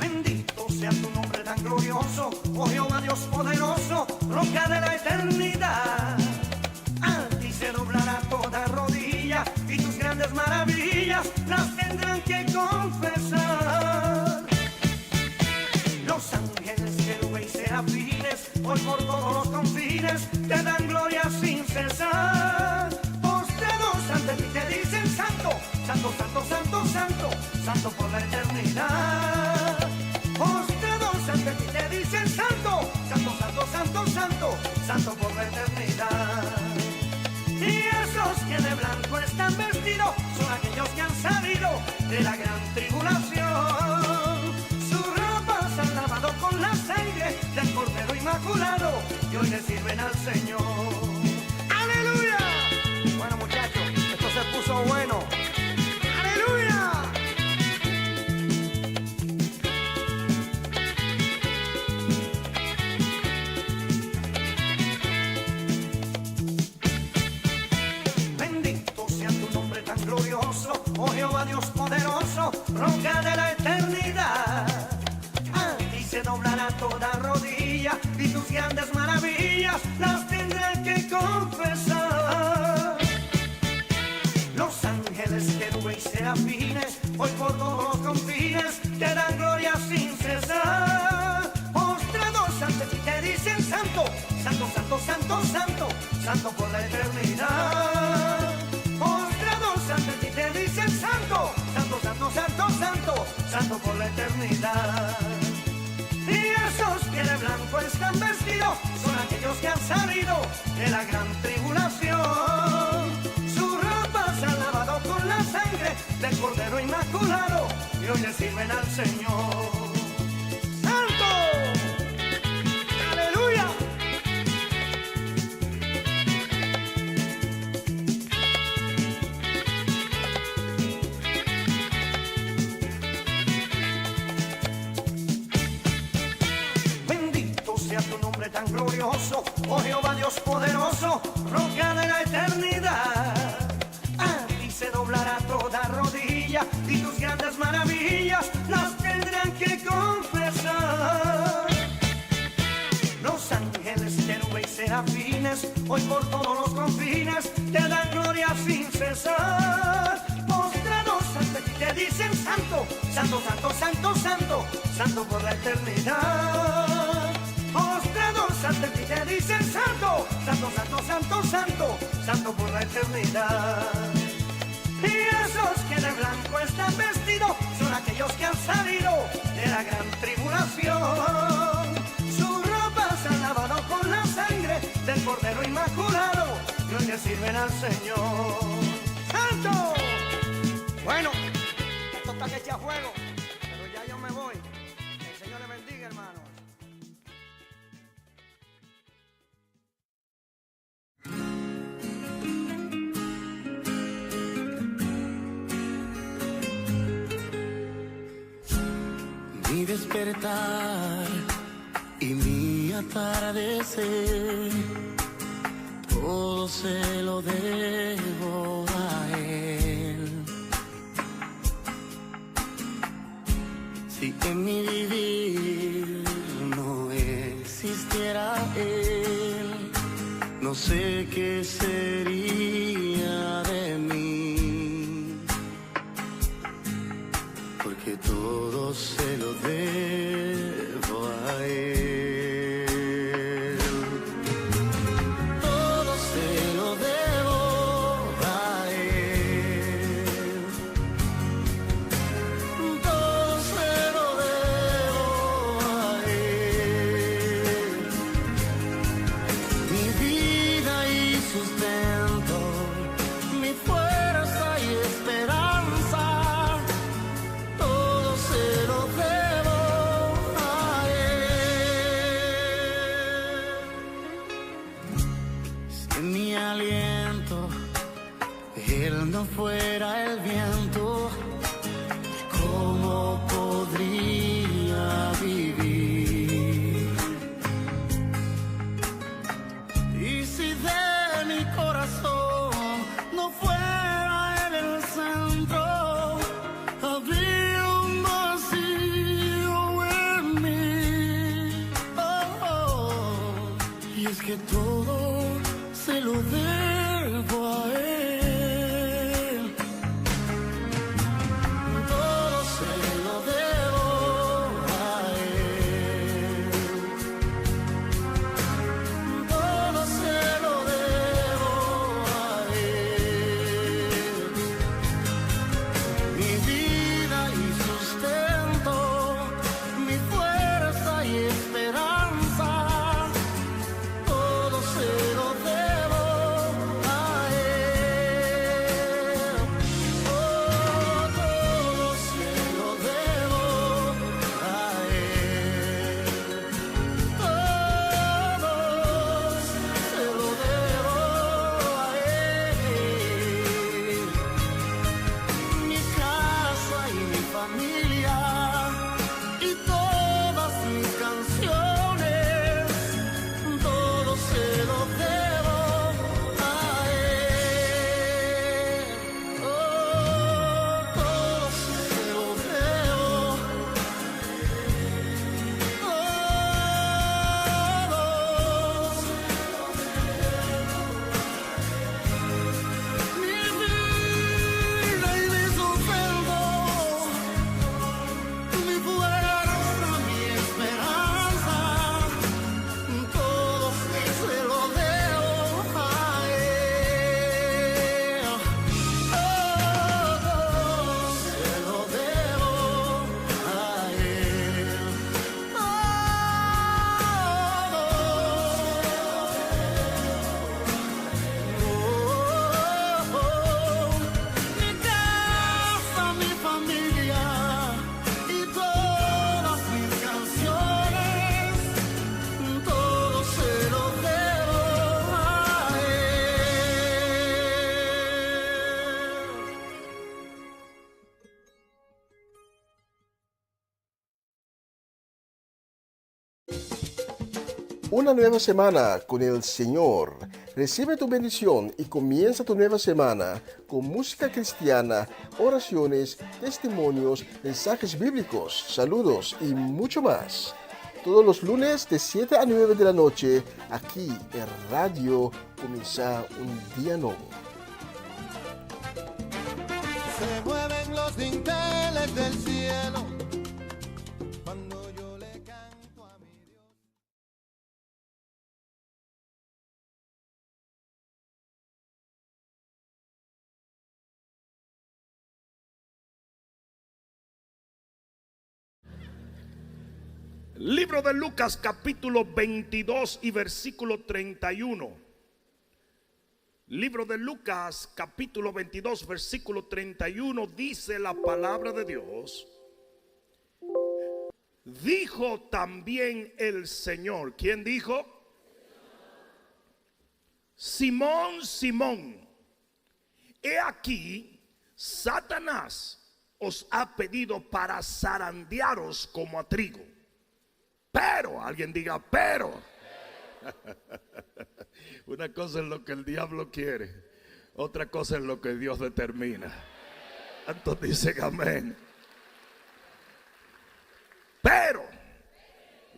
Bendito sea tu nombre tan glorioso, oh Jehová Dios poderoso, roca de la eternidad. A ti se doblará toda rodilla y tus grandes maravillas las tendrán que confesar. Los ángeles, querubes y serafines, hoy por todos los confines te dan gloria sin cesar. Postrados ante ti te dicen santo, santo, santo, santo, santo, santo por la eternidad. Postrados ante ti te dicen santo, santo, santo, santo, santo, santo por la eternidad. Y esos que de blanco están vestidos son aquellos que han salido de la gran tribulación. Sus ropas han lavado con la sangre del Cordero Inmaculado y hoy hoy le sirven al Señor. ¡Aleluya! Bueno, muchachos, esto se puso bueno. ¡Aleluya! Bendito sea tu nombre tan glorioso, oh Jehová Dios poderoso, roca de la eternidad. A ti se doblará toda rodilla y tus grandes maravillas las tendré que confesar. Los ángeles, querubines y serafines, hoy por todos los confines te dan gloria sin cesar. Postrados ante ti te dicen santo, santo, santo, santo, santo, santo por la eternidad. Postrados ante ti te dicen santo, santo, santo, santo, santo, santo por la eternidad. Y esos que de blanco están vestidos son aquellos que han salido de la gran tribulación. Sus ropas han lavado con la sangre del Cordero Inmaculado y hoy le sirven al Señor. ¡Santo! ¡Aleluya! Bendito sea tu nombre tan glorioso, oh Jehová Dios poderoso, roca de la eternidad. A ti se doblará toda rodilla y tus grandes maravillas las tendrán que confesar. Los ángeles, querubines y serafines, hoy por todos los confines te dan gloria sin cesar. Postrados ante ti te dicen santo, santo, santo, santo, santo, santo por la eternidad. Postrados ante ti te dicen santo, santo, santo, santo, santo, santo por la eternidad. Y esos que de blanco están vestidos son aquellos que han salido de la gran tribulación. Sus ropas han lavado con la sangre del Cordero Inmaculado y hoy le sirven al Señor. ¡Santo! Bueno, esto está que echa fuego, pero ya yo me voy. Que el Señor le bendiga, hermanos. Mi despertar y mi atardecer, todo se lo debo a Él. Si en mi vivir no existiera Él, no sé qué sería de mí, porque todo se lo debo a Él. Todo se lo debo a Él. Todo se lo debo a Él. Mi vida y sustento, mi fuerza y esperanza, todo se lo debo a Él. Si en mi aliento Él no fuera el viento, ¿cómo podría vivir? Y si de mi corazón no fuera Él el centro, habría un vacío en mí. Oh, oh. Y es que todo se lo debo a Él. Todo se lo debo a Él. Todo se lo debo a Él. Mi vida y sustento, mi fuerza y esperanza, todo se Una nueva semana con el Señor. Recibe tu bendición y comienza tu nueva semana con música cristiana, oraciones, testimonios, mensajes bíblicos, saludos y mucho más. Todos los lunes de 7 a 9 de la noche, aquí en Radio Comienza un Día Nuevo. Se mueven los dinteles del cielo cuando yo le canto a mi Dios. Libro de Lucas capítulo 22 y versículo 31. Libro de Lucas capítulo 22 versículo 31 dice la palabra de Dios. Dijo también el Señor. ¿Quién dijo? Simón, Simón, he aquí, Satanás os ha pedido para zarandearos como a trigo. Pero, alguien diga, pero. Una cosa es lo que el diablo quiere, otra cosa es lo que Dios determina. Entonces dicen amén. Pero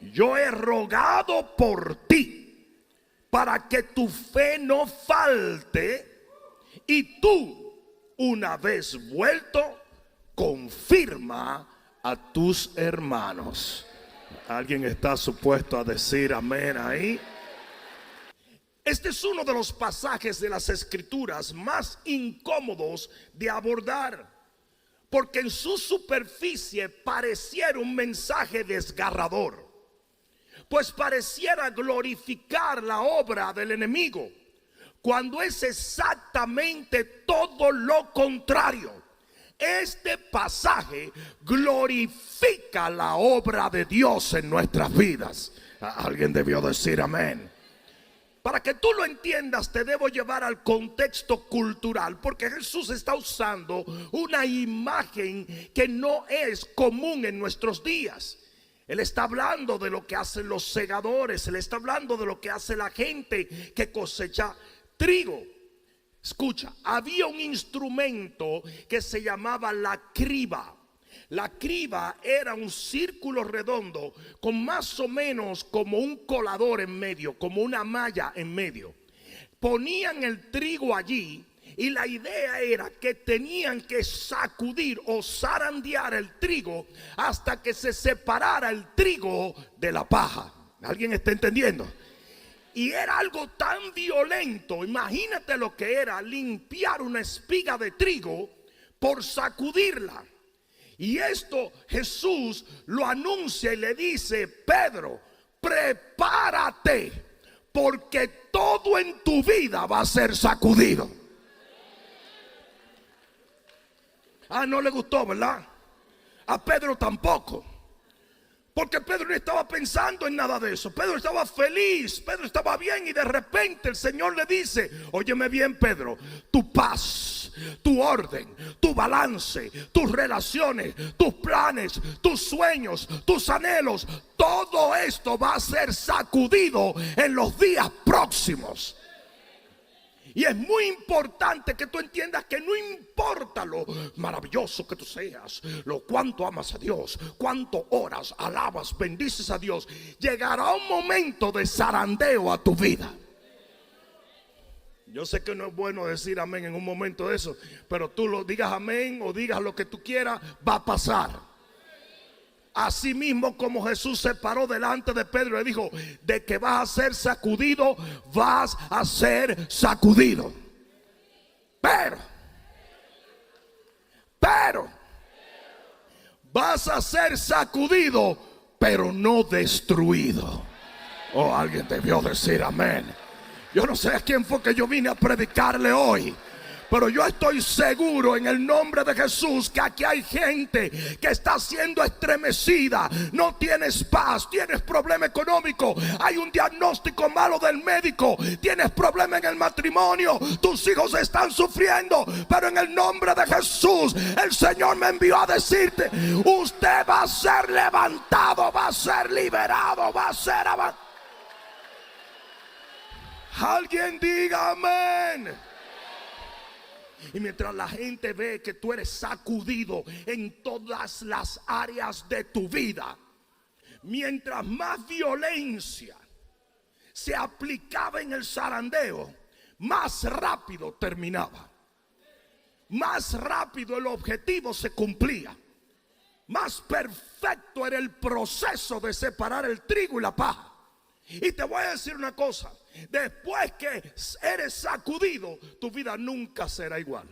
yo he rogado por ti para que tu fe no falte y tú, una vez vuelto, confirma a tus hermanos. ¿Alguien está supuesto a decir amén ahí? Este es uno de los pasajes de las Escrituras más incómodos de abordar, porque en su superficie pareciera un mensaje desgarrador, pues pareciera glorificar la obra del enemigo, cuando es exactamente todo lo contrario. Este pasaje glorifica la obra de Dios en nuestras vidas. Alguien debió decir amén. Para que tú lo entiendas, te debo llevar al contexto cultural, porque Jesús está usando una imagen que no es común en nuestros días. Él está hablando de lo que hacen los segadores, él está hablando de lo que hace la gente que cosecha trigo. Escucha, había un instrumento que se llamaba la criba. La criba era un círculo redondo con más o menos como un colador en medio, como una malla en medio. Ponían el trigo allí y la idea era que tenían que sacudir o zarandear el trigo hasta que se separara el trigo de la paja. ¿Alguien está entendiendo? Y era algo tan violento. Imagínate lo que era limpiar una espiga de trigo por sacudirla. Y esto Jesús lo anuncia y le dice: Pedro, prepárate, porque todo en tu vida va a ser sacudido. No le gustó, ¿verdad? A Pedro tampoco. Porque Pedro no estaba pensando en nada de eso. Pedro estaba feliz, Pedro estaba bien, y de repente el Señor le dice: óyeme bien, Pedro, tu paz, tu orden, tu balance, tus relaciones, tus planes, tus sueños, tus anhelos, todo esto va a ser sacudido en los días próximos. Y es muy importante que tú entiendas que no importa lo maravilloso que tú seas, lo cuánto amas a Dios, cuánto oras, alabas, bendices a Dios, llegará un momento de zarandeo a tu vida. Yo sé que no es bueno decir amén en un momento de eso, pero tú lo digas amén o digas lo que tú quieras, va a pasar. Así mismo como Jesús se paró delante de Pedro y le dijo: de que vas a ser sacudido, vas a ser sacudido. Pero vas a ser sacudido, pero no destruido. Oh, alguien debió decir amén. Yo no sé a quién fue que yo vine a predicarle hoy, pero yo estoy seguro en el nombre de Jesús que aquí hay gente que está siendo estremecida. No tienes paz, tienes problema económico, hay un diagnóstico malo del médico, tienes problema en el matrimonio, tus hijos están sufriendo, pero en el nombre de Jesús el Señor me envió a decirte: usted va a ser levantado, va a ser liberado, va a ser avanzado. Alguien diga amén. Y mientras la gente ve que tú eres sacudido en todas las áreas de tu vida, mientras más violencia se aplicaba en el zarandeo, más rápido terminaba, más rápido el objetivo se cumplía, más perfecto era el proceso de separar el trigo y la paja. Y te voy a decir una cosa: después que eres sacudido, tu vida nunca será igual.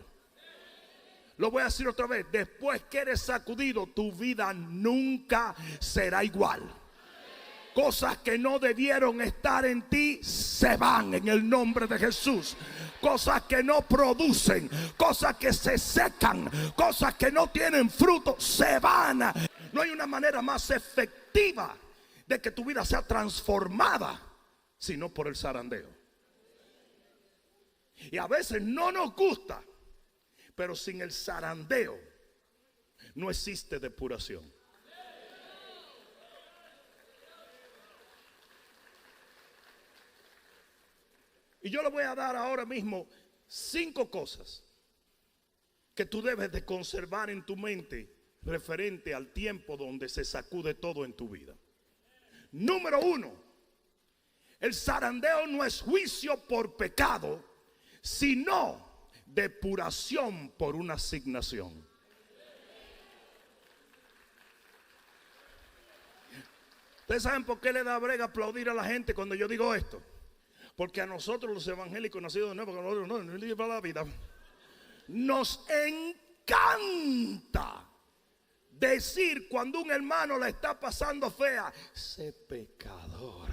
Lo voy a decir otra vez: después que eres sacudido, tu vida nunca será igual. Cosas que no debieron estar en ti se van en el nombre de Jesús. Cosas que no producen, cosas que se secan, cosas que no tienen fruto, se van. No hay una manera más efectiva de que tu vida sea transformada sino por el zarandeo. Y a veces no nos gusta, pero sin el zarandeo no existe depuración. Y yo le voy a dar ahora mismo 5 cosas que tú debes de conservar en tu mente referente al tiempo donde se sacude todo en tu vida. Número 1, el zarandeo no es juicio por pecado, sino depuración por una asignación. ¿Ustedes saben por qué le da brega aplaudir a la gente cuando yo digo esto? Porque a nosotros los evangélicos nacidos de nuevo, que nosotros no lleva la vida, nos encanta decir cuando un hermano la está pasando fea: ese pecador.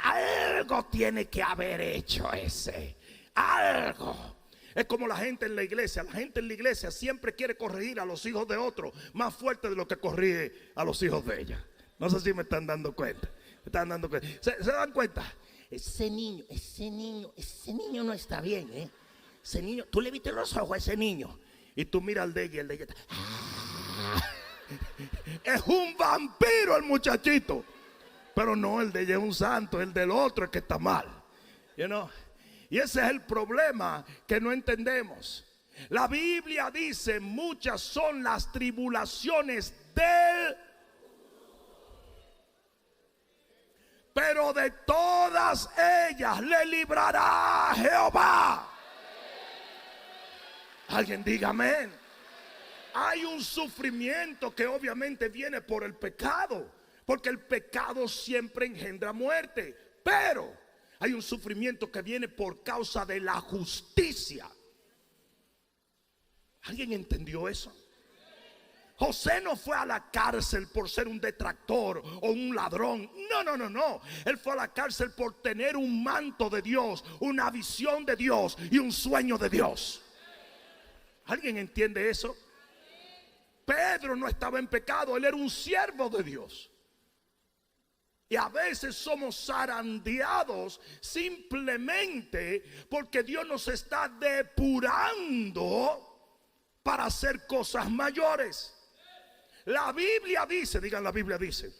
Algo tiene que haber hecho ese. Algo. Es como la gente en la iglesia. La gente en la iglesia siempre quiere corregir a los hijos de otros más fuerte de lo que corrige a los hijos de ella. No sé si me están dando cuenta. ¿Se dan cuenta? Ese niño no está bien, ¿eh? Ese niño, tú le viste los ojos a ese niño y tú miras al de ella y el de ella es un vampiro el muchachito. Pero no, el de ella es un santo, el del otro es que está mal. Y ese es el problema que no entendemos. La Biblia dice: muchas son las tribulaciones del... pero de todas ellas le librará Jehová. Alguien diga amén. Hay un sufrimiento que obviamente viene por el pecado, porque el pecado siempre engendra muerte. Pero hay un sufrimiento que viene por causa de la justicia. ¿Alguien entendió eso? José no fue a la cárcel por ser un detractor o un ladrón. No. Él fue a la cárcel por tener un manto de Dios, una visión de Dios y un sueño de Dios. ¿Alguien entiende eso? Pedro no estaba en pecado, él era un siervo de Dios. Y a veces somos zarandeados simplemente porque Dios nos está depurando para hacer cosas mayores. La Biblia dice, digan, la Biblia dice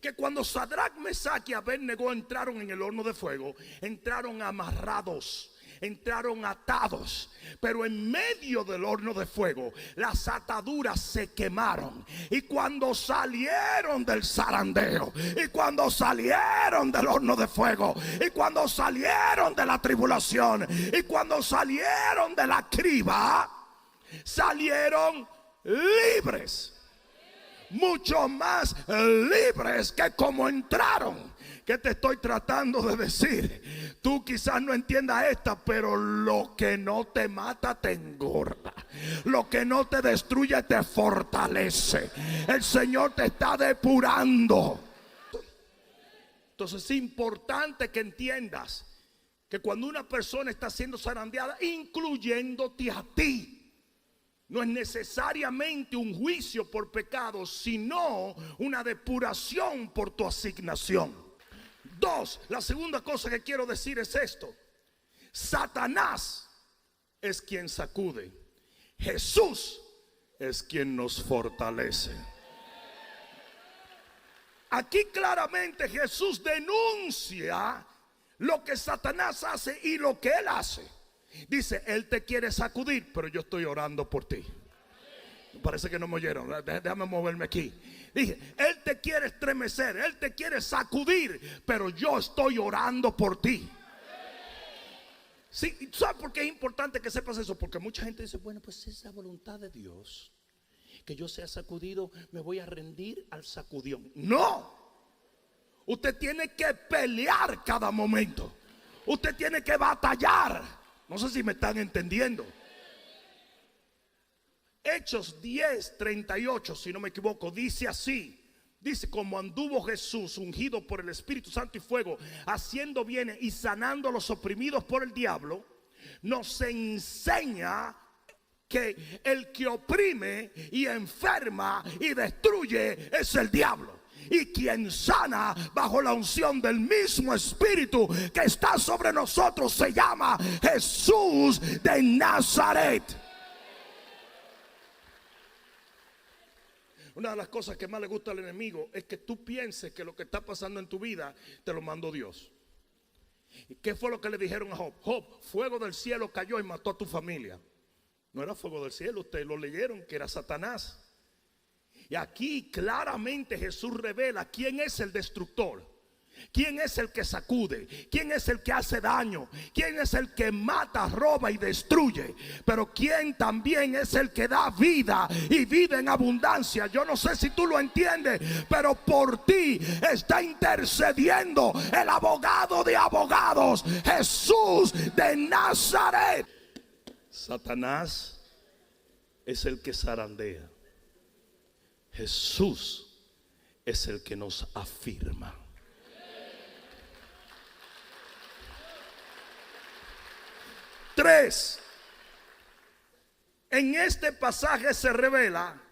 que cuando Sadrach, Mesach y Abednego entraron en el horno de fuego, entraron amarrados, entraron atados, pero en medio del horno de fuego las ataduras se quemaron. Y cuando salieron del zarandeo, y cuando salieron del horno de fuego, y cuando salieron de la tribulación, y cuando salieron de la criba, salieron libres. Mucho más libres que como entraron. ¿Qué te estoy tratando de decir? Tú quizás no entiendas esta, pero lo que no te mata te engorda. Lo que no te destruye te fortalece. El Señor te está depurando. Entonces es importante que entiendas que cuando una persona está siendo zarandeada, incluyéndote a ti, no es necesariamente un juicio por pecado, sino una depuración por tu asignación. 2, la segunda cosa que quiero decir es esto: Satanás es quien sacude, Jesús es quien nos fortalece. aquí claramente Jesús denuncia lo que Satanás hace y lo que él hace. Dice, él te quiere sacudir, pero yo estoy orando por ti. Parece que no me oyeron. Déjame moverme aquí. Dije, él te quiere estremecer, él te quiere sacudir, pero yo estoy orando por ti. Sí, ¿sabes por qué es importante que sepas eso? Porque mucha gente dice, bueno, pues es la voluntad de Dios que yo sea sacudido, me voy a rendir al sacudión. No. Usted tiene que pelear cada momento. Usted tiene que batallar. No sé si me están entendiendo. Hechos 10:38, si no me equivoco, dice así. Dice, como anduvo Jesús ungido por el Espíritu Santo y fuego, haciendo bienes y sanando a los oprimidos por el diablo, nos enseña que el que oprime y enferma y destruye es el diablo. Y quien sana bajo la unción del mismo Espíritu que está sobre nosotros se llama Jesús de Nazaret. Una de las cosas que más le gusta al enemigo es que tú pienses que lo que está pasando en tu vida te lo mandó Dios. ¿Y qué fue lo que le dijeron a Job? Job, fuego del cielo cayó y mató a tu familia. No era fuego del cielo, ustedes lo leyeron, que era Satanás. Y aquí claramente Jesús revela quién es el destructor, quién es el que sacude, quién es el que hace daño, quién es el que mata, roba y destruye, pero quién también es el que da vida y vida en abundancia. Yo no sé si tú lo entiendes, pero por ti está intercediendo el abogado de abogados, Jesús de Nazaret. Satanás es el que zarandea. Jesús es el que nos afirma. Tres, en este pasaje se revela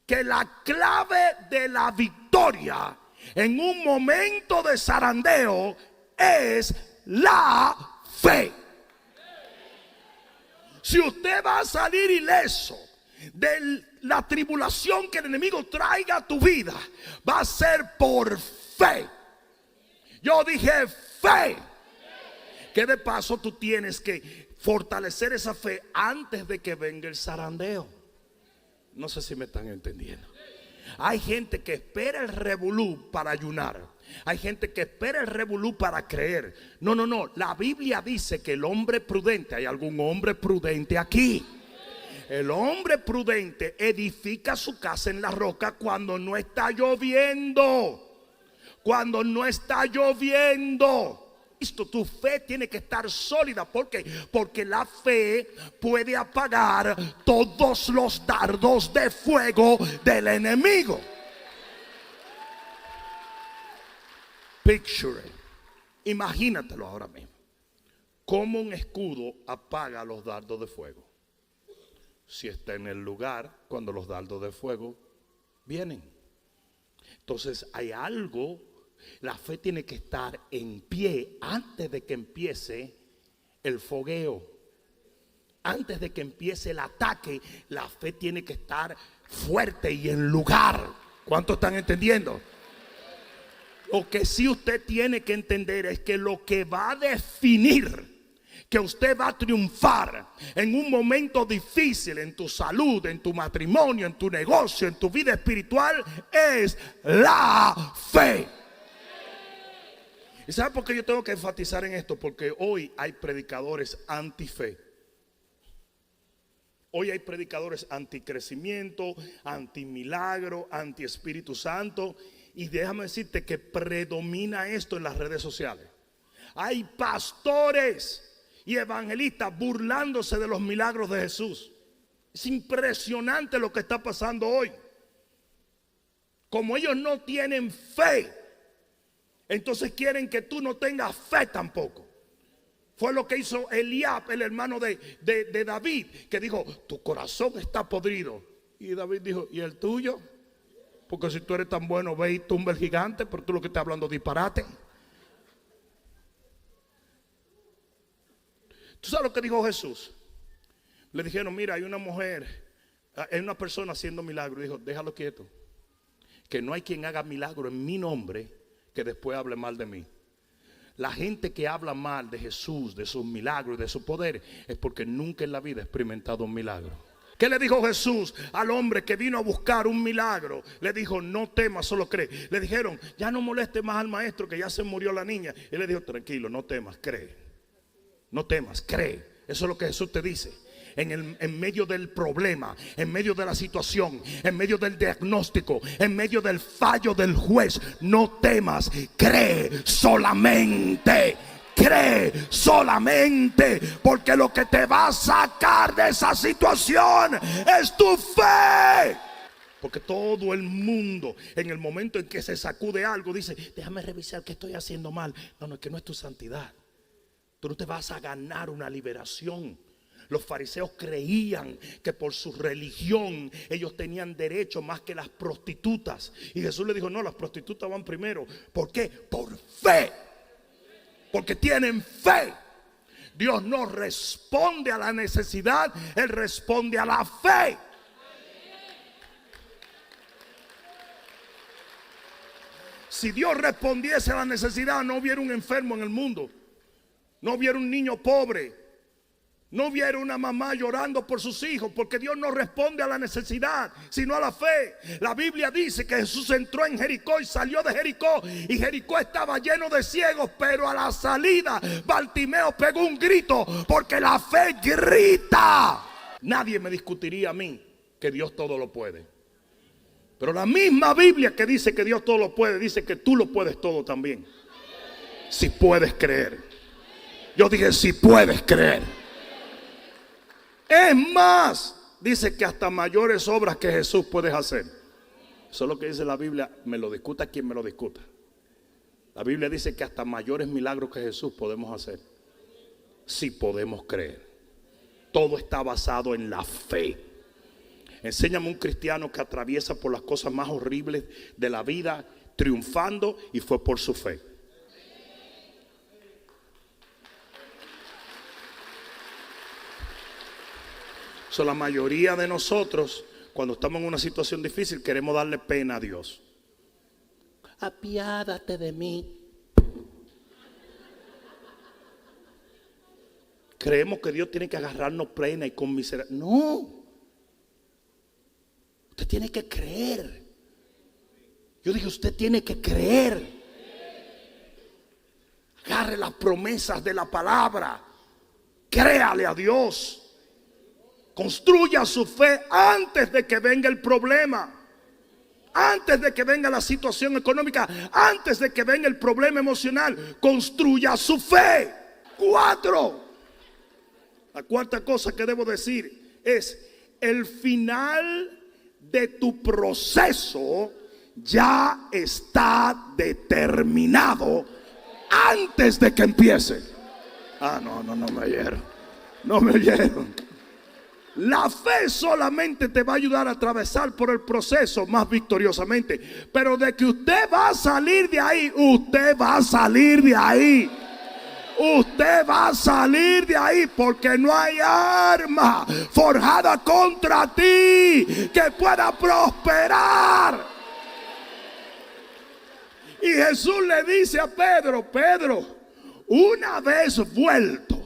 que la clave de la victoria en un momento de zarandeo es la fe. Si usted va a salir ileso de la tribulación que el enemigo traiga a tu vida, va a ser por fe. Yo dije fe. Que de paso tú tienes que fortalecer esa fe antes de que venga el zarandeo. No sé si me están entendiendo. Hay gente que espera el revolú para ayunar. Hay gente que espera el revolú para creer. No. La Biblia dice que el hombre prudente, ¿hay algún hombre prudente aquí? El hombre prudente edifica su casa en la roca cuando no está lloviendo. Cuando no está lloviendo. Esto, tu fe tiene que estar sólida. ¿Por qué? Porque la fe puede apagar todos los dardos de fuego del enemigo. Picture it. Imagínatelo ahora mismo. ¿Cómo un escudo apaga los dardos de fuego? Si está en el lugar cuando los dardos de fuego vienen. Entonces hay algo. La fe tiene que estar en pie antes de que empiece el fogueo. Antes de que empiece el ataque, la fe tiene que estar fuerte y en lugar. ¿Cuántos están entendiendo? Lo que sí usted tiene que entender es que lo que va a definir que usted va a triunfar en un momento difícil en tu salud, en tu matrimonio, en tu negocio, en tu vida espiritual, es la fe. ¿Y sabe por qué yo tengo que enfatizar en esto? Porque hoy hay predicadores anti-fe. Hoy hay predicadores anti-crecimiento, anti-milagro, anti-Espíritu Santo. Y déjame decirte que predomina esto en las redes sociales. Hay pastores y evangelistas burlándose de los milagros de Jesús. Es impresionante lo que está pasando hoy. Como ellos no tienen fe, entonces quieren que tú no tengas fe tampoco. Fue lo que hizo Eliab, el hermano de David, que dijo, tu corazón está podrido. Y David dijo, ¿y el tuyo? Porque si tú eres tan bueno, ve y tumba el gigante, pero tú lo que estás hablando disparate. ¿Tú sabes lo que dijo Jesús? Le dijeron, mira, hay una mujer, hay una persona haciendo milagros. Dijo, déjalo quieto. que no hay quien haga milagro en mi nombre que después hable mal de mí. La gente que habla mal de Jesús, de sus milagros y de su poder, es porque nunca en la vida ha experimentado un milagro. ¿Qué le dijo Jesús al hombre que vino a buscar un milagro? Le dijo, no temas, solo cree. Le dijeron, ya no moleste más al maestro, que ya se murió la niña. Y le dijo, tranquilo, no temas, cree. No temas, cree. Eso es lo que Jesús te dice. En medio del problema, en medio de la situación, en medio del diagnóstico, en medio del fallo del juez, no temas, cree solamente. Cree solamente, porque lo que te va a sacar de esa situación es tu fe. Porque todo el mundo, en el momento en que se sacude algo, dice, déjame revisar qué estoy haciendo mal. No, es que no es tu santidad. Tú no te vas a ganar una liberación. Los fariseos creían que por su religión ellos tenían derecho más que las prostitutas. Y Jesús le dijo, no, las prostitutas van primero. ¿Por qué? Por fe. Porque tienen fe. Dios no responde a la necesidad, Él responde a la fe. Si Dios respondiese a la necesidad, no hubiera un enfermo en el mundo, no hubiera un niño pobre, no hubiera una mamá llorando por sus hijos, porque Dios no responde a la necesidad, sino a la fe. La Biblia dice que Jesús entró en Jericó y salió de Jericó, y Jericó estaba lleno de ciegos, pero a la salida Bartimeo pegó un grito, porque la fe grita. Nadie me discutiría a mí que Dios todo lo puede, pero la misma Biblia que dice que Dios todo lo puede, dice que tú lo puedes todo también, si puedes creer. Yo dije, si puedes creer. Es más, dice que hasta mayores obras que Jesús puedes hacer. Eso es lo que dice la Biblia. Me lo discuta quien me lo discuta. La Biblia dice que hasta mayores milagros que Jesús podemos hacer, si podemos creer. Todo está basado en la fe. Enséñame un cristiano que atraviesa por las cosas más horribles de la vida triunfando, y fue por su fe. La mayoría de nosotros, cuando estamos en una situación difícil, queremos darle pena a Dios. Apiádate de mí. Creemos que Dios tiene que agarrarnos pena y conmiserar. No. Usted tiene que creer. Yo dije, usted tiene que creer. Agarre las promesas de la palabra. Créale a Dios. Construya su fe antes de que venga el problema, antes de que venga la situación económica, antes de que venga el problema emocional. Construya su fe. 4. La cuarta cosa que debo decir es: el final de tu proceso ya está determinado antes de que empiece. No me oyeron. No me oyeron. La fe solamente te va a ayudar a atravesar por el proceso más victoriosamente. Pero de que usted va a salir de ahí, usted va a salir de ahí. Usted va a salir de ahí, porque no hay arma forjada contra ti que pueda prosperar. Y Jesús le dice a Pedro: Pedro, una vez vuelto,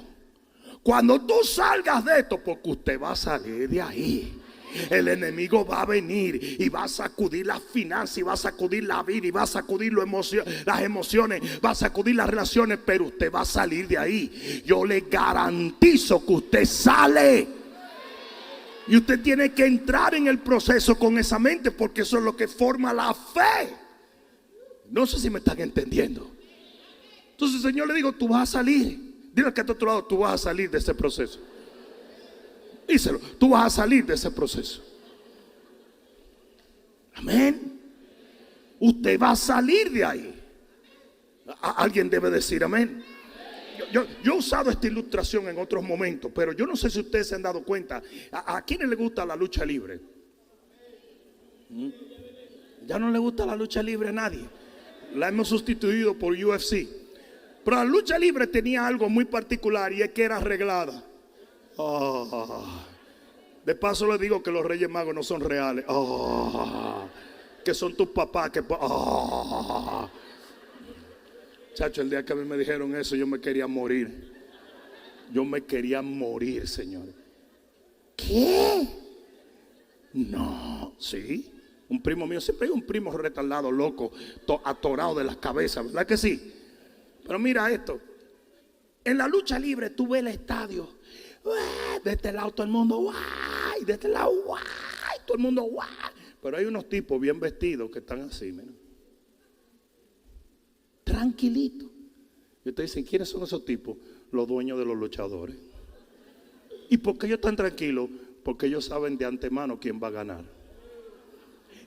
cuando tú salgas de esto, porque usted va a salir de ahí, el enemigo va a venir y va a sacudir las finanzas, y va a sacudir la vida, y va a sacudir las emociones, va a sacudir las relaciones, pero usted va a salir de ahí. Yo le garantizo que usted sale. Y usted tiene que entrar en el proceso con esa mente, porque eso es lo que forma la fe. No sé si me están entendiendo. Entonces el Señor le dijo: tú vas a salir. Dile que a tu otro lado: tú vas a salir de ese proceso. Díselo: tú vas a salir de ese proceso. Amén. Usted va a salir de ahí. Alguien debe decir amén. Yo he usado esta ilustración en otros momentos, pero yo no sé si ustedes se han dado cuenta. ¿A quiénes les gusta la lucha libre? Ya no le gusta la lucha libre a nadie. La hemos sustituido por UFC. Pero la lucha libre tenía algo muy particular, y es que era arreglada. De paso le digo que los Reyes Magos no son reales. que son tus papás. Que, Chacho, el día que a mí me dijeron eso, yo me quería morir. Yo me quería morir, señores. ¿Qué? No, sí. Un primo mío, siempre hay un primo retardado, loco, atorado de las cabezas, ¿verdad que sí? Pero mira esto. En la lucha libre tú ves el estadio. De este lado todo el mundo, ¡guay! De este lado, ¡guay! Todo el mundo, ¡guay! Pero hay unos tipos bien vestidos que están así, mira. Tranquilito. Y ustedes dicen, ¿quiénes son esos tipos? Los dueños de los luchadores. ¿Y por qué ellos están tranquilos? Porque ellos saben de antemano quién va a ganar.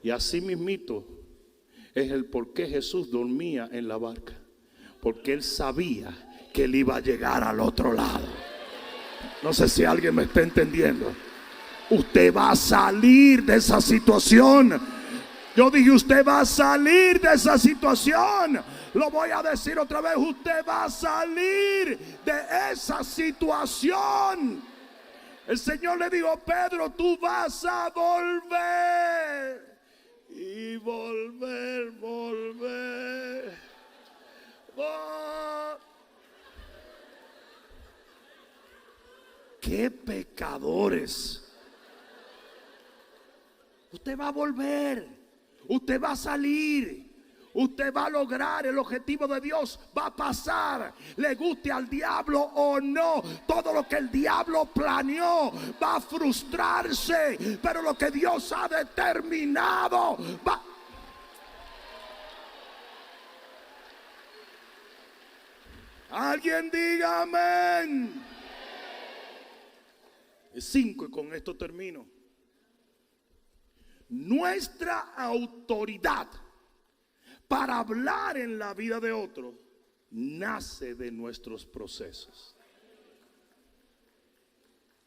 Y así mismito es el por qué Jesús dormía en la barca. Porque él sabía que él iba a llegar al otro lado. No sé si alguien me está entendiendo. Usted va a salir de esa situación. Yo dije, usted va a salir de esa situación. Lo voy a decir otra vez. Usted va a salir de esa situación. El Señor le dijo, Pedro, tú vas a volver. Y volver. ¡Qué pecadores! Usted va a volver. Usted va a salir. Usted va a lograr el objetivo de Dios. Va a pasar. Le guste al diablo o no. Todo lo que el diablo planeó va a frustrarse. Pero lo que Dios ha determinado va. Alguien diga amén. 5, y con esto termino. Nuestra autoridad para hablar en la vida de otro nace de nuestros procesos.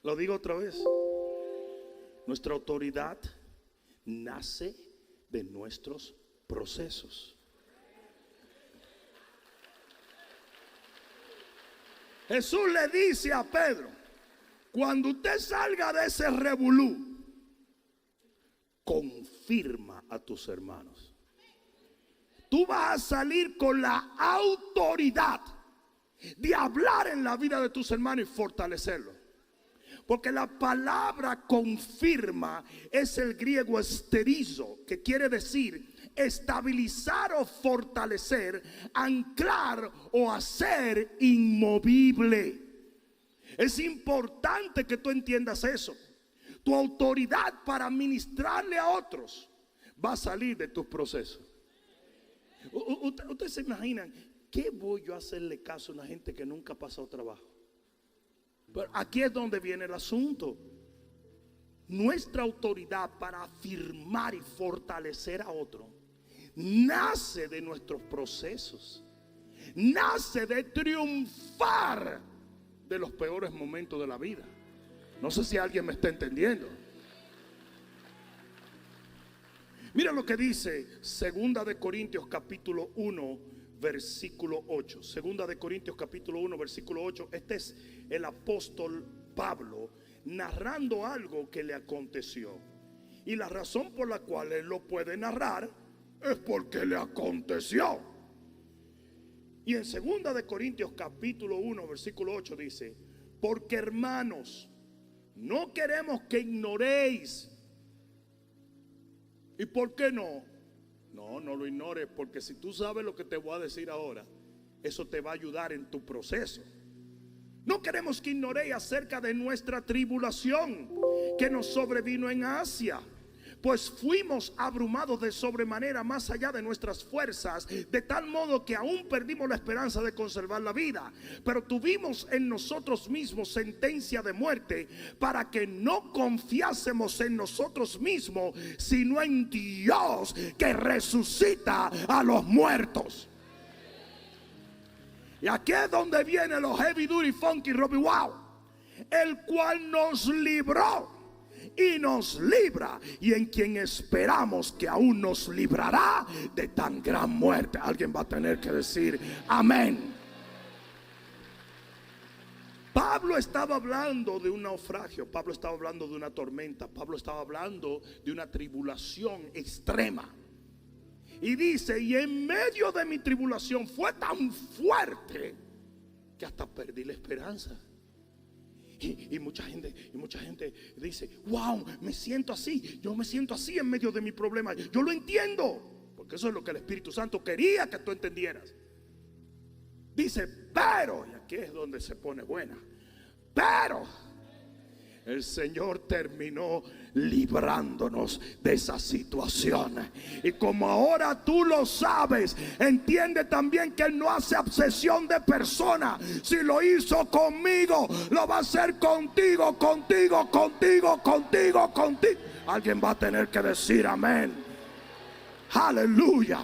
Lo digo otra vez. Nuestra autoridad nace de nuestros procesos. Jesús le dice a Pedro, cuando usted salga de ese revolú, confirma a tus hermanos. Tú vas a salir con la autoridad de hablar en la vida de tus hermanos y fortalecerlo. Porque la palabra confirma es el griego esterizo, que quiere decir estabilizar o fortalecer, anclar o hacer inmovible. Es importante que tú entiendas eso. Tu autoridad para ministrarle a otros va a salir de tus procesos. Ustedes se imaginan, ¿qué voy yo a hacerle caso a una gente que nunca ha pasado trabajo? Pero aquí es donde viene el asunto. Nuestra autoridad para afirmar y fortalecer a otro nace de nuestros procesos. Nace de triunfar de los peores momentos de la vida. No sé si alguien me está entendiendo. Mira lo que dice 2 de Corintios capítulo 1 versículo 8. 2 de Corintios capítulo 1 versículo 8. Este es el apóstol Pablo narrando algo que le aconteció. Y la razón por la cual él lo puede narrar es porque le aconteció. Y en 2 de Corintios capítulo 1 versículo 8 dice: porque hermanos, no queremos que ignoréis. ¿Y por qué no? No lo ignores, porque si tú sabes lo que te voy a decir ahora, eso te va a ayudar en tu proceso. No queremos que ignoréis acerca de nuestra tribulación que nos sobrevino en Asia. Pues fuimos abrumados de sobremanera más allá de nuestras fuerzas, de tal modo que aún perdimos la esperanza de conservar la vida. Pero tuvimos en nosotros mismos sentencia de muerte, para que no confiásemos en nosotros mismos, sino en Dios que resucita a los muertos. Y aquí es donde vienen los heavy duty funky Robbie Wow, el cual nos libró y nos libra, y en quien esperamos que aún nos librará de tan gran muerte. Alguien va a tener que decir amén. Pablo estaba hablando de un naufragio, Pablo estaba hablando de una tormenta, Pablo estaba hablando de una tribulación extrema. Y dice, y en medio de mi tribulación fue tan fuerte que hasta perdí la esperanza. Y mucha gente dice, wow, me siento así. Yo me siento así en medio de mi problema. Yo lo entiendo, porque eso es lo que el Espíritu Santo quería que tú entendieras. Dice, pero, y aquí es donde se pone buena, pero el Señor terminó librándonos de esa situación. Y como ahora tú lo sabes, entiende también que Él no hace acepción de persona. Si lo hizo conmigo, lo va a hacer contigo, contigo, contigo, contigo, contigo. Alguien va a tener que decir amén. Aleluya.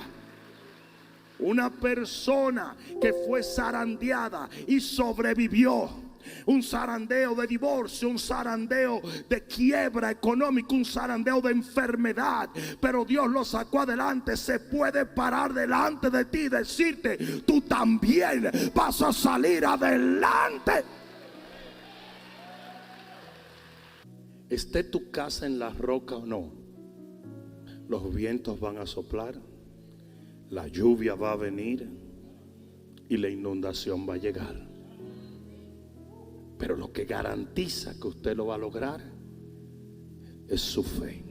Una persona que fue zarandeada y sobrevivió. Un zarandeo de divorcio, un zarandeo de quiebra económica, un zarandeo de enfermedad, pero Dios lo sacó adelante. Se puede parar delante de ti y decirte, tú también vas a salir adelante. Esté tu casa en la roca o no, los vientos van a soplar, la lluvia va a venir y la inundación va a llegar. Pero lo que garantiza que usted lo va a lograr es su fe.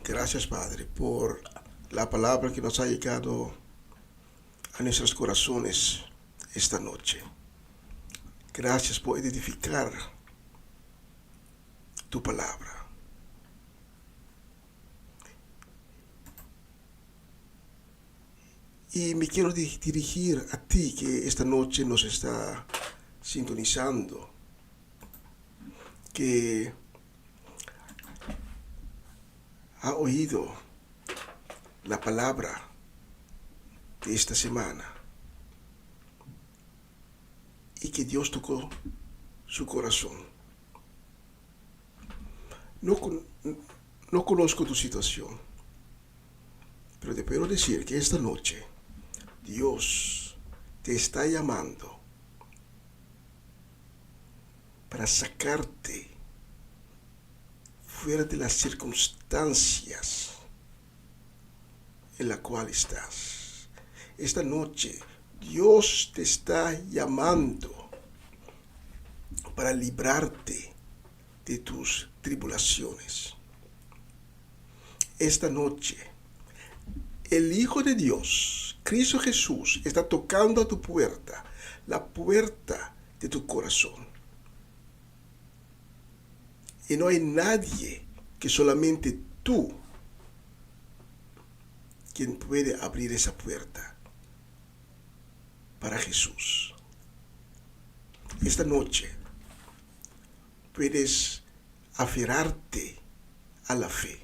Gracias, Padre, por la palabra que nos ha llegado a nuestros corazones esta noche. Gracias por edificar tu palabra. Y me quiero dirigir a ti que esta noche nos está sintonizando, que ha oído la palabra de esta semana y que Dios tocó su corazón. No conozco tu situación, pero te puedo decir que esta noche Dios te está llamando para sacarte fuera de las circunstancias en la cual estás. Esta noche Dios te está llamando para librarte de tus tribulaciones. Esta noche el Hijo de Dios, Cristo Jesús, está tocando a tu puerta, la puerta de tu corazón. Y no hay nadie que solamente tú quien puede abrir esa puerta para Jesús. Esta noche puedes aferrarte a la fe.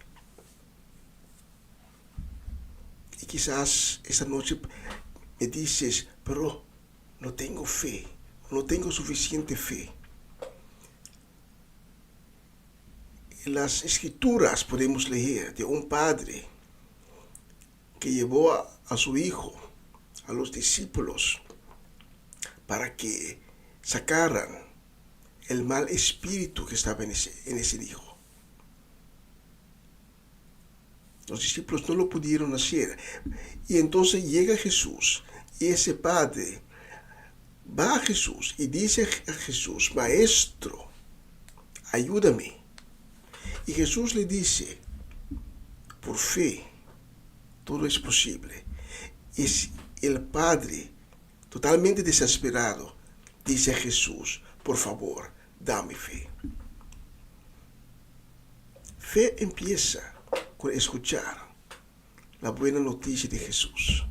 Y quizás esta noche me dices, pero no tengo fe, no tengo suficiente fe. En las escrituras podemos leer de un padre que llevó a su hijo, a los discípulos, para que sacaran el mal espíritu que estaba en ese hijo. Los discípulos no lo pudieron hacer. Y entonces llega Jesús y ese padre va a Jesús y dice a Jesús, Maestro, ayúdame. Y Jesús le dice, por fe, todo es posible. Y el padre, totalmente desesperado, dice a Jesús, por favor, dame fe. Fe empieza con escuchar la buena noticia de Jesús,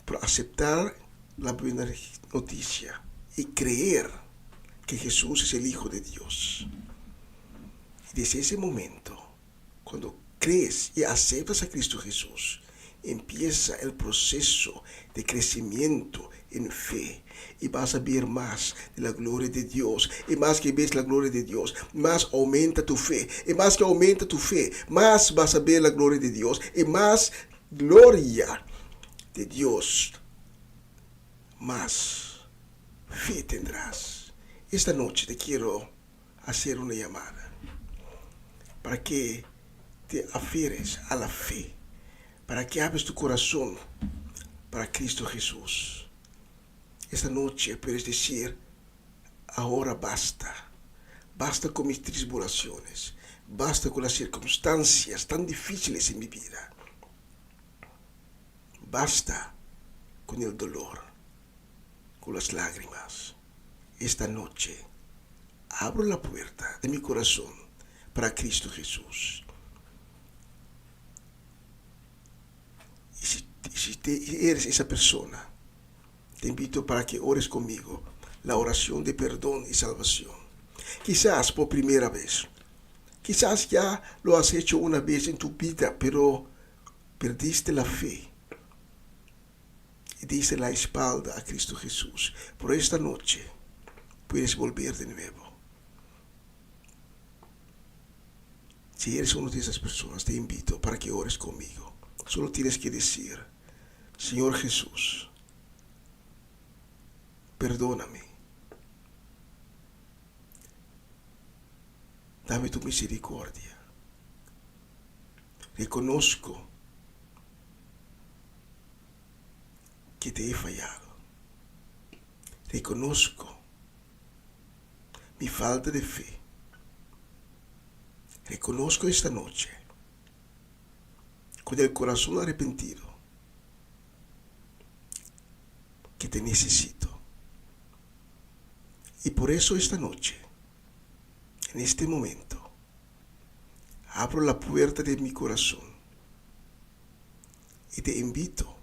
por aceptar la buena noticia y creer que Jesús es el Hijo de Dios. Y desde ese momento, cuando crees y aceptas a Cristo Jesús, empieza el proceso de crecimiento en fe y vas a ver más de la gloria de Dios. Y más que ves la gloria de Dios, más aumenta tu fe. Y más que aumenta tu fe, más vas a ver la gloria de Dios. Y más gloria de Dios, más fe tendrás. Esta noche te quiero hacer una llamada para que te afieres a la fe, para que abres tu corazón para Cristo Jesús. Esta noche puedes decir: ahora basta, basta con mis tribulaciones, basta con las circunstancias tan difíciles en mi vida, basta con el dolor, con las lágrimas. Esta noche abro la puerta de mi corazón para Cristo Jesús. Y si eres esa persona, te invito para que ores conmigo la oración de perdón y salvación. Quizás por primera vez, quizás ya lo has hecho una vez en tu vida, pero perdiste la fe y diste la espalda a Cristo Jesús. Por esta noche puedes volver de nuevo. Si eres una de esas personas, te invito para que ores conmigo. Solo tienes que decir: Señor Jesús, perdóname. Dame tu misericordia. Reconozco que te he fallado. Reconozco mi falta de fe. Reconozco esta noche, con el corazón arrepentido, que te necesito. Y por eso esta noche, en este momento, abro la puerta de mi corazón y te invito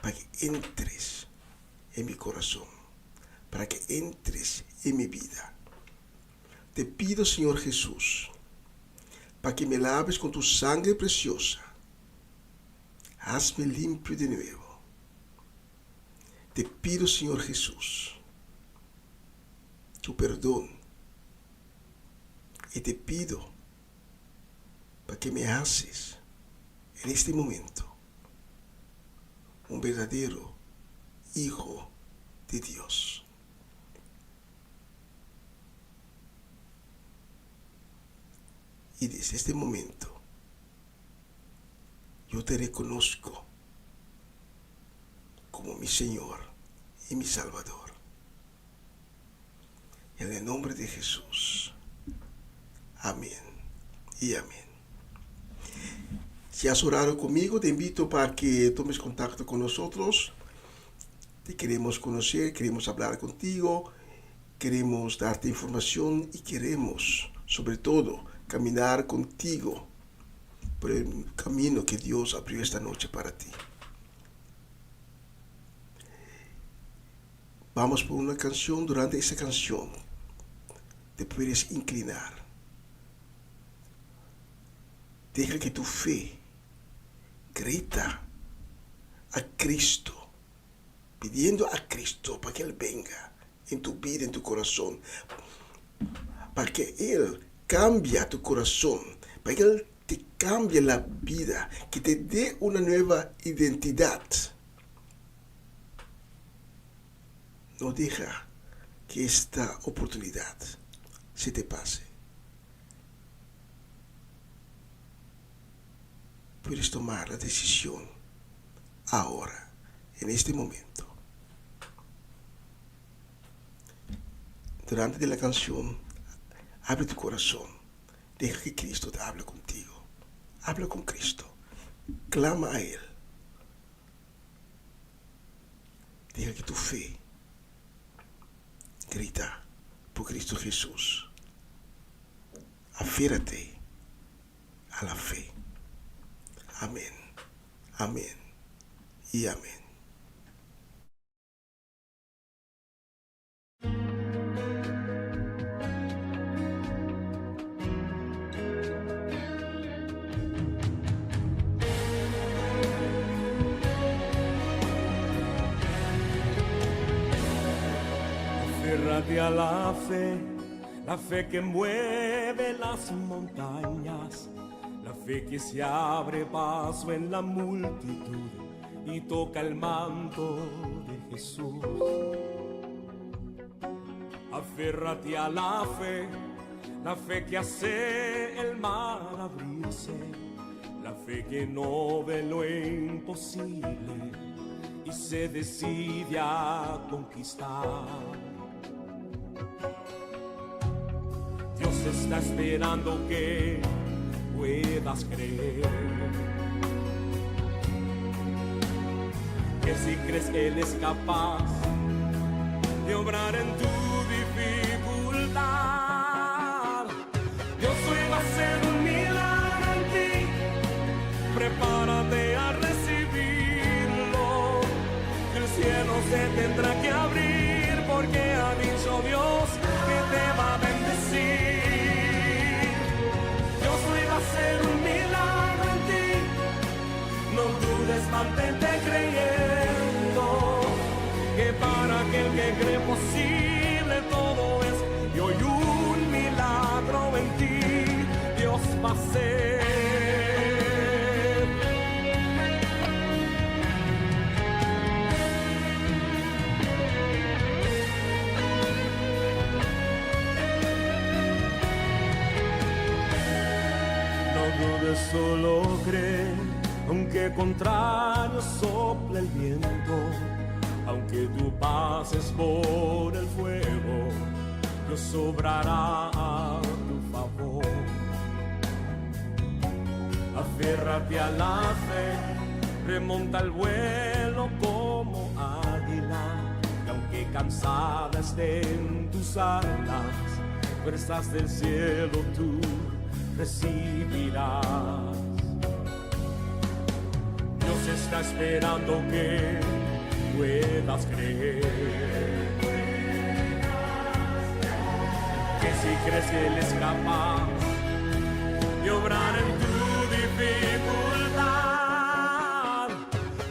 para que entres en mi corazón, para que entres en mi vida. Te pido, Señor Jesús, para que me laves con tu sangre preciosa. Hazme limpio de nuevo. Te pido, Señor Jesús, tu perdón. Y te pido para que me haces en este momento un verdadero hijo de Dios. Y desde este momento yo te reconozco como mi Señor y mi Salvador. En el nombre de Jesús. Amén y amén. Si has orado conmigo, te invito para que tomes contacto con nosotros. Te queremos conocer, queremos hablar contigo, queremos darte información y queremos, sobre todo, caminar contigo por el camino que Dios abrió esta noche para ti. Vamos por una canción. Durante esa canción te puedes inclinar. Deja que tu fe grita a Cristo, pidiendo a Cristo para que Él venga en tu vida, en tu corazón, para que Él cambie tu corazón, para que Él te cambie la vida, que te dé una nueva identidad. No deja que esta oportunidad se te pase. Puedes tomar la decisión ahora, en este momento. Durante la canción, abre tu corazón. Deja que Cristo te hable contigo. Habla con Cristo. Clama a Él. Deja que tu fe grita por Cristo Jesús. Aférrate a la fe. Amén. Amén y amén. Aférrate a la fe que mueve las montañas, la fe que se abre paso en la multitud y toca el manto de Jesús. Aférrate a la fe que hace el mar abrirse, la fe que no ve lo imposible y se decide a conquistar. Dios está esperando que puedas creer, que si crees que Él es capaz de obrar en tu dificultad, Dios hoy va a hacer un milagro en ti. Prepárate a recibirlo, el cielo se tendrá que abrir, porque ha dicho Dios que te va a bendecir. Dios hoy va a hacer un milagro en ti, no dudes, mantente creyendo, que para aquel que cree posible todo es, y hoy un milagro en ti Dios va a hacer. Solo cree, aunque contrario sople el viento, aunque tú pases por el fuego, Dios obrará a tu favor. Aférrate a la fe, remonta el vuelo como águila, y aunque cansada estén tus alas, fuerzas del cielo tú recibirás. Dios está esperando que puedas creer, que si crees que Él es capaz de obrar en tu dificultad,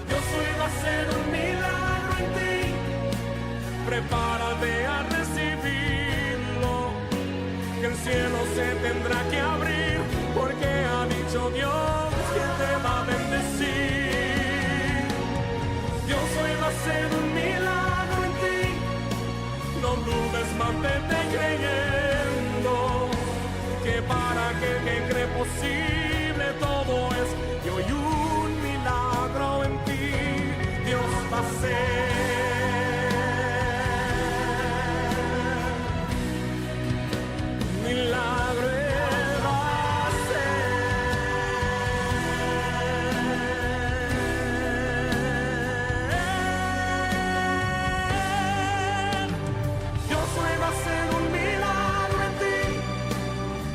Dios hoy va a hacer un milagro en ti. Prepárate a recibirlo, que el cielo se tendrá que abrir, porque ha dicho Dios que te va a bendecir. Dios hoy va a hacer un milagro en ti, no dudes, mantente creyendo, que para aquel que cree posible todo es, y hoy un milagro en ti Dios va a hacer. Milagro va a ser. Dios hoy va a hacer un milagro en ti.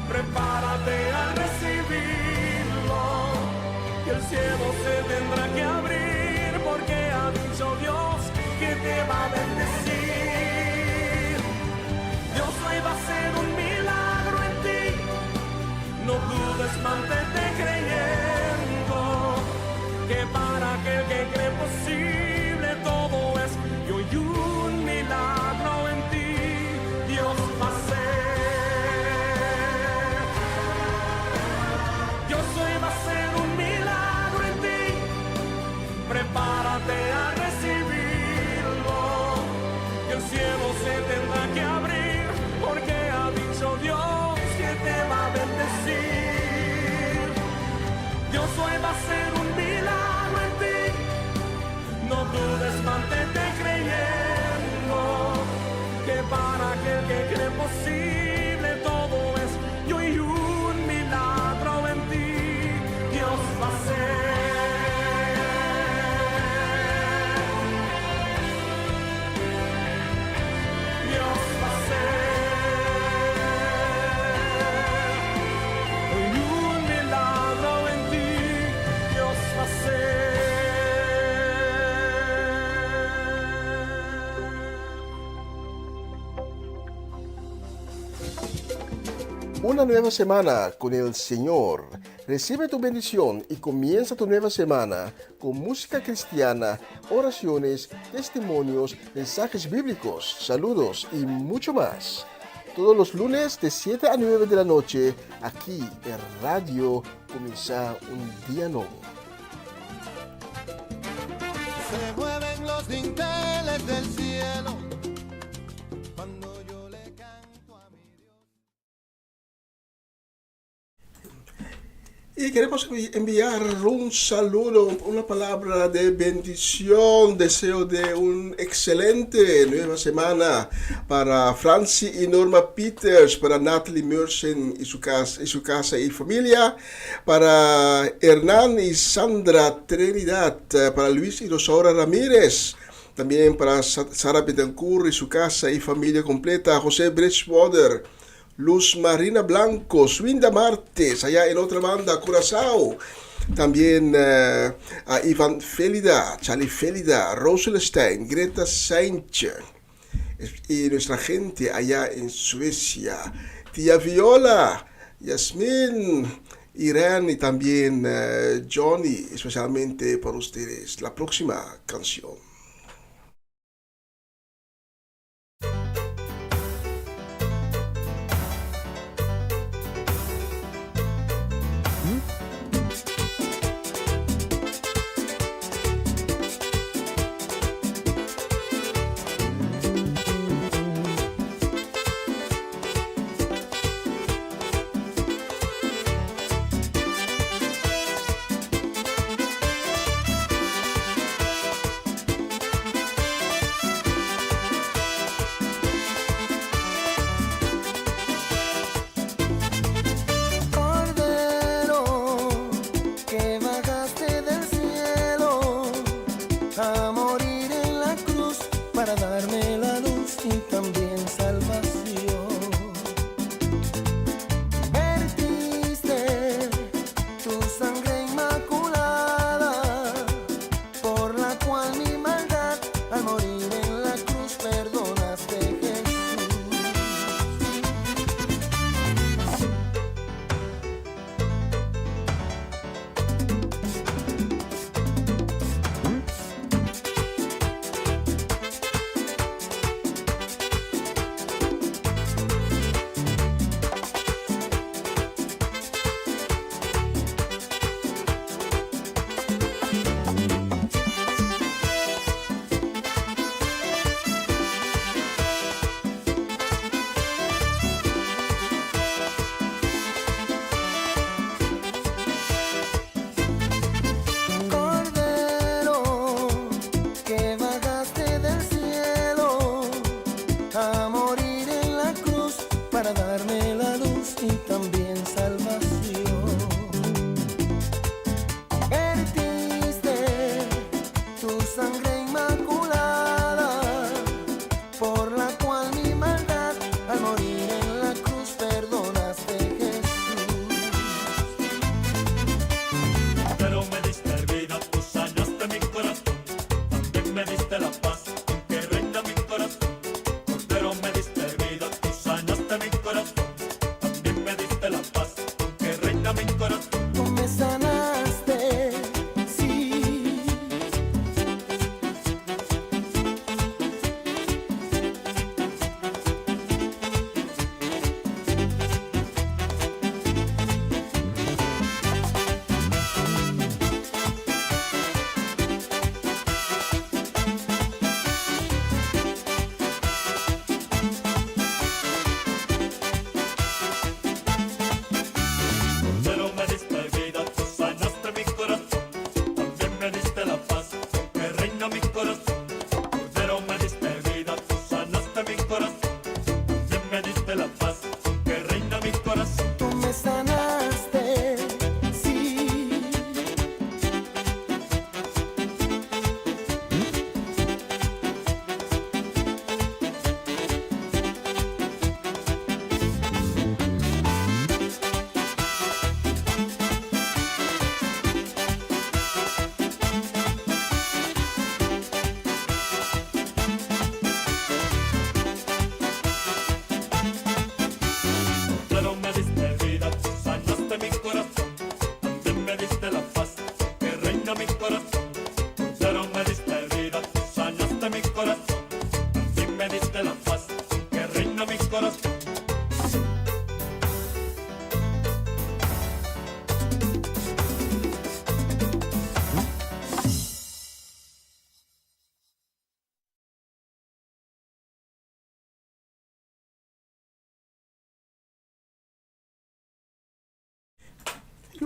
Prepárate a recibirlo, que el cielo se tendrá que abrir, porque ha dicho Dios que te va a bendecir. Dios hoy va a hacer un milagro en ti, no dudes, mantente creyendo, que para aquel que cree posible todo es, y hoy un milagro en ti Dios va a hacer. Dios hoy va a hacer un milagro en ti, prepárate a recibirlo, que el cielo se tendrá que abrir, porque ha dicho Dios que te va a bendecir. Dios hoy va a hacer un milagro en ti, no dudes, mantente creyendo, que para aquel que cree posible todo es, y hoy un milagro en ti Dios va a hacer. Dios va a hacer. Hoy un milagro en ti Dios va a hacer. Una nueva semana con el Señor. Recibe tu bendición y comienza tu nueva semana con música cristiana, oraciones, testimonios, mensajes bíblicos, saludos y mucho más. Todos los lunes de 7 a 9 de la noche, aquí en Radio Comienza un Día Nuevo. Se mueven los dinteles del cielo cuando yo le canto a mi Dios. Y queremos enviar un saludo, una palabra de bendición, deseo de una excelente nueva semana para Francie y Norma Peters, para Natalie Mersen y su casa y familia, para Hernán y Sandra Trinidad, para Luis y Rosaura Ramírez, también para Sara Betancourt y su casa y familia completa, José Bridgewater, Luz Marina Blanco, Swinda Martes, allá en otra banda, Curazao. También a Iván Félida, Charlie Félida, Rosel Stein, Greta Sánchez y nuestra gente allá en Suecia. Tía Viola, Yasmín, Irán y también Johnny, especialmente para ustedes. La próxima canción.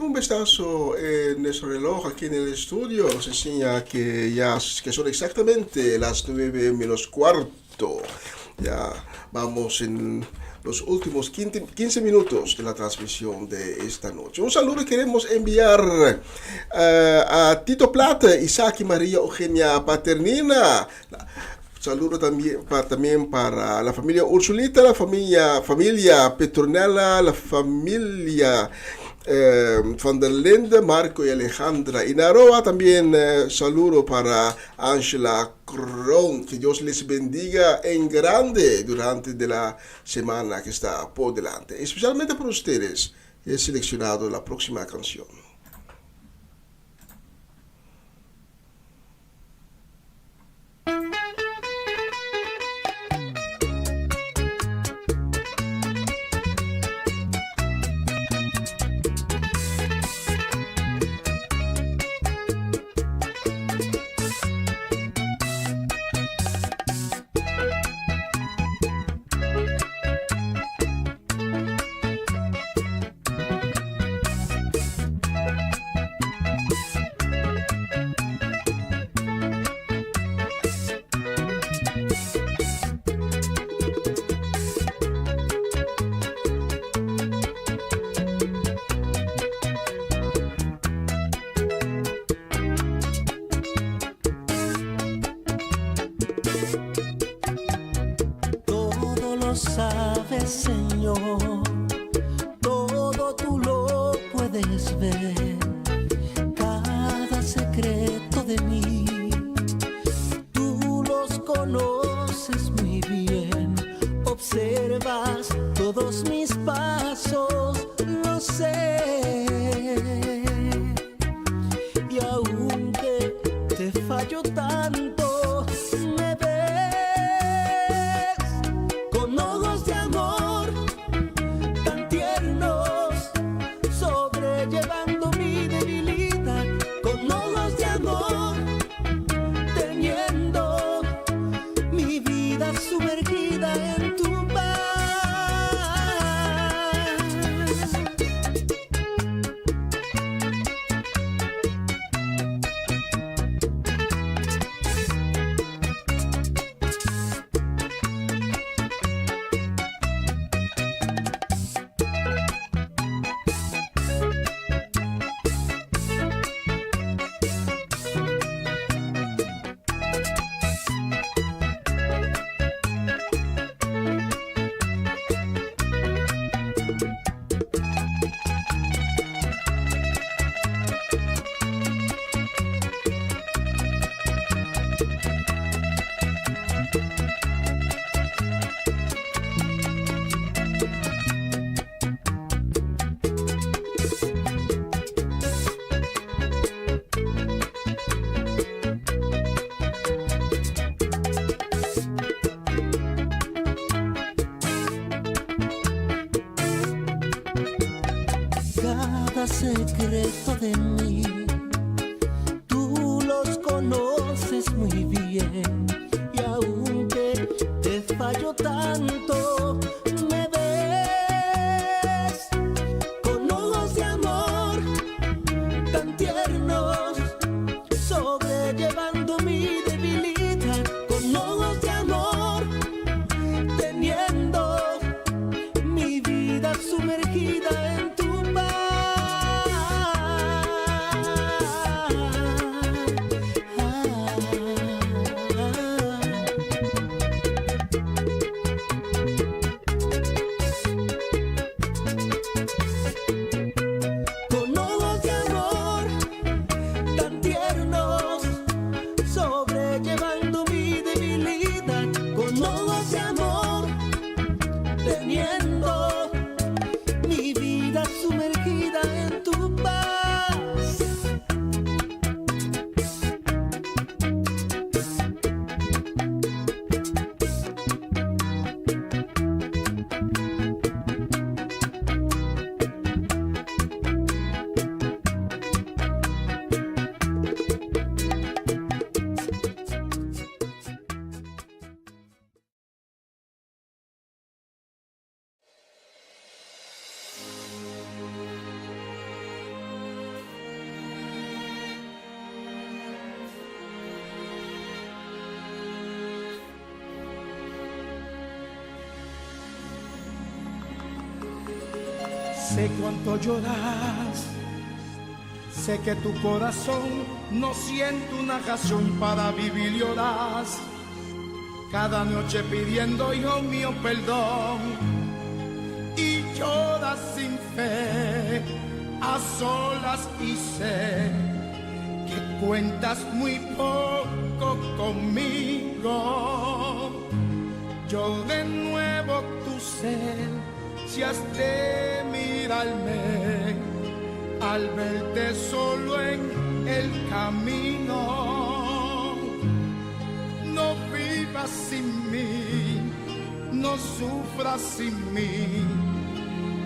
un vistazo en nuestro reloj aquí en el estudio. Nos enseña que que son exactamente las 9 menos cuarto. Ya vamos en los últimos 15 minutos de la transmisión de esta noche. Un saludo queremos enviar a Tito Plata, Isaac y María Eugenia Paternina. Saludo también para la familia Ursulita, la familia Petronella, la familia Van der Linde, Marco y Alejandra Inaroa. También saludo para Angela Cron. Que Dios les bendiga en grande durante de la semana que está por delante. Especialmente por ustedes he seleccionado la próxima canción. Todo lo sabes, Señor, todo tú lo puedes ver, cada secreto de mí, tú los conoces muy bien, observas todos mis pasos, lo sé, y aunque te fallo tanto, me ves con ojos de amor tan tiernos, sobrellevando mi debilidad, con ojos de amor, teniendo mi vida sumergida en tu paz. Cada secreto de mí, tú los conoces muy bien, y aunque te fallo tanto, me ves con ojos de amor tan tiernos, sobrellevando mi debilidad, con ojos de amor, teniendo mi vida sumergida en tu paz. Con ojos de amor tan tiernos, Sé cuánto lloras, sé que tu corazón no siente una razón para vivir y oras cada noche pidiendo, hijo mío, perdón, y lloras sin fe, a solas, y sé que cuentas muy poco conmigo. Yo de nuevo tu ser, si has de mirarme al verte solo en el camino. No vivas sin mí, no sufras sin mí.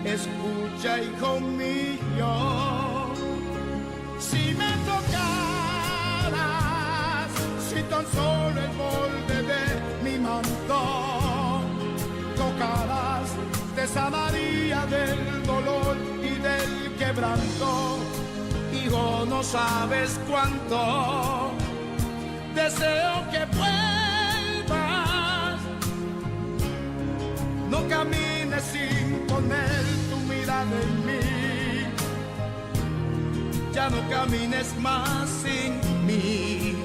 Escucha, hijo mío, si me tocaras, si tan solo el borde de mi manto tocaras, te sanaría del dolor y del quebranto. Hijo, no sabes cuánto deseo que vuelvas. No camines sin poner tu mirada en mí. Ya no camines más sin mí.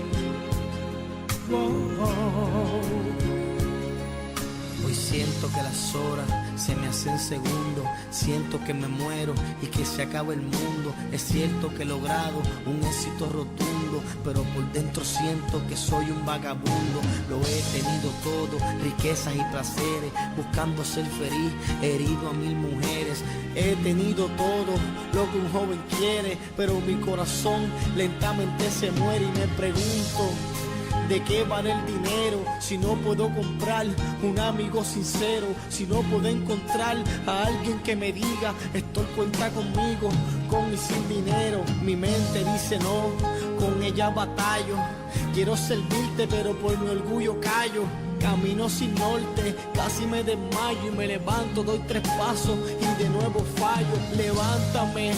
Hoy siento que las horas se me hacen segundos, siento que me muero y que se acaba el mundo. Es cierto que he logrado un éxito rotundo, pero por dentro siento que soy un vagabundo. Lo he tenido todo, riquezas y placeres, buscando ser feliz, herido a 1000 mujeres. He tenido todo lo que un joven quiere, pero mi corazón lentamente se muere y me pregunto, ¿de qué vale el dinero si no puedo comprar un amigo sincero? Si no puedo encontrar a alguien que me diga, Héctor, cuenta conmigo, con y sin dinero. Mi mente dice no, con ella batallo. Quiero servirte, pero por mi orgullo callo. Camino sin norte, casi me desmayo y me levanto, doy 3 pasos y de nuevo fallo. Levántame,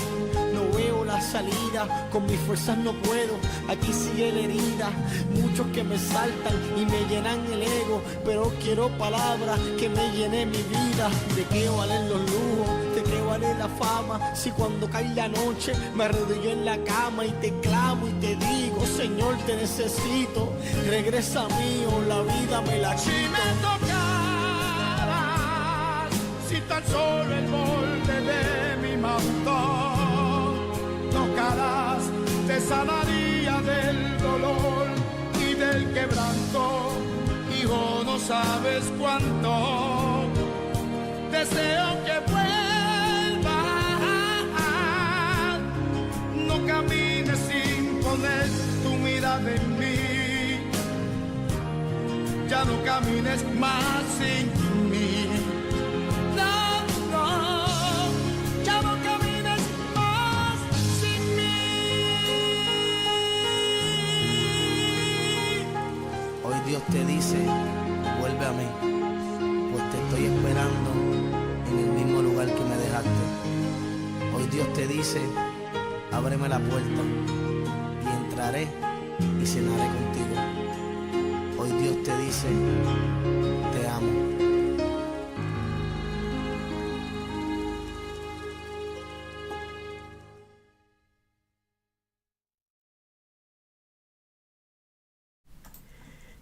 no veo la salida, con mis fuerzas no puedo, aquí sigue la herida. Muchos que me saltan y me llenan el ego, pero quiero palabras que me llenen mi vida. ¿De qué valen los lujos? ¿De qué vale la fama? Si cuando cae la noche me arrodillo en la cama y te clamo y te digo, Señor, te necesito, regresa a mí o la vida me la quito. Si me tocaras, si tan solo el borde de mi manto tocarás, te sanaría del dolor y del quebranto. Hijo, no sabes cuánto deseo que vuelvas. No camines sin poner tu mirada en mí. Ya no camines más sin mí. No, no, ya no camines más sin mí. Hoy Dios te dice, vuelve a mí, pues te estoy esperando en el mismo lugar que me dejaste. Hoy Dios te dice, ábreme la puerta y entraré y cenaré contigo. Hoy Dios te dice, te amo.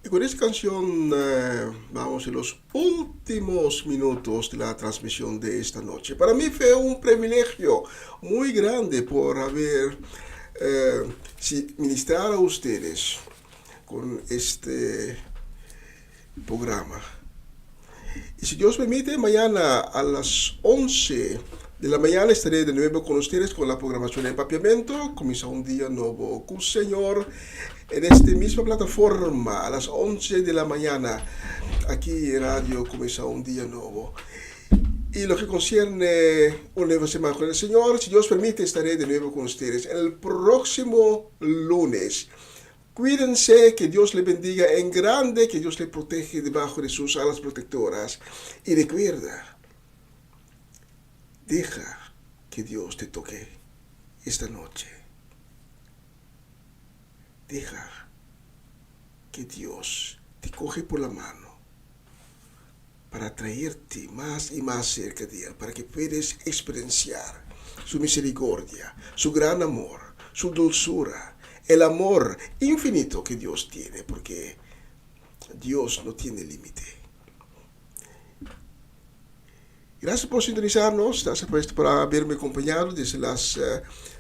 Y con esta canción vamos en los últimos minutos de la transmisión de esta noche. Para mí fue un privilegio muy grande por haber ministrado a ustedes con este programa. Y si Dios permite, mañana a las 11 de la mañana estaré de nuevo con ustedes con la programación de Empapiamento. Comienza un día nuevo con el Señor en esta misma plataforma a las 11 de la mañana. Aquí en radio comienza un día nuevo. Y lo que concierne una nueva semana con el Señor, si Dios permite, estaré de nuevo con ustedes el próximo lunes. Cuídense, que Dios le bendiga en grande, que Dios le protege debajo de sus alas protectoras. Y recuerda, deja que Dios te toque esta noche. Deja que Dios te coge por la mano para traerte más y más cerca de Él, para que puedas experienciar su misericordia, su gran amor, su dulzura, el amor infinito que Dios tiene, porque Dios no tiene límite. Gracias por sintonizarnos, gracias por haberme acompañado desde las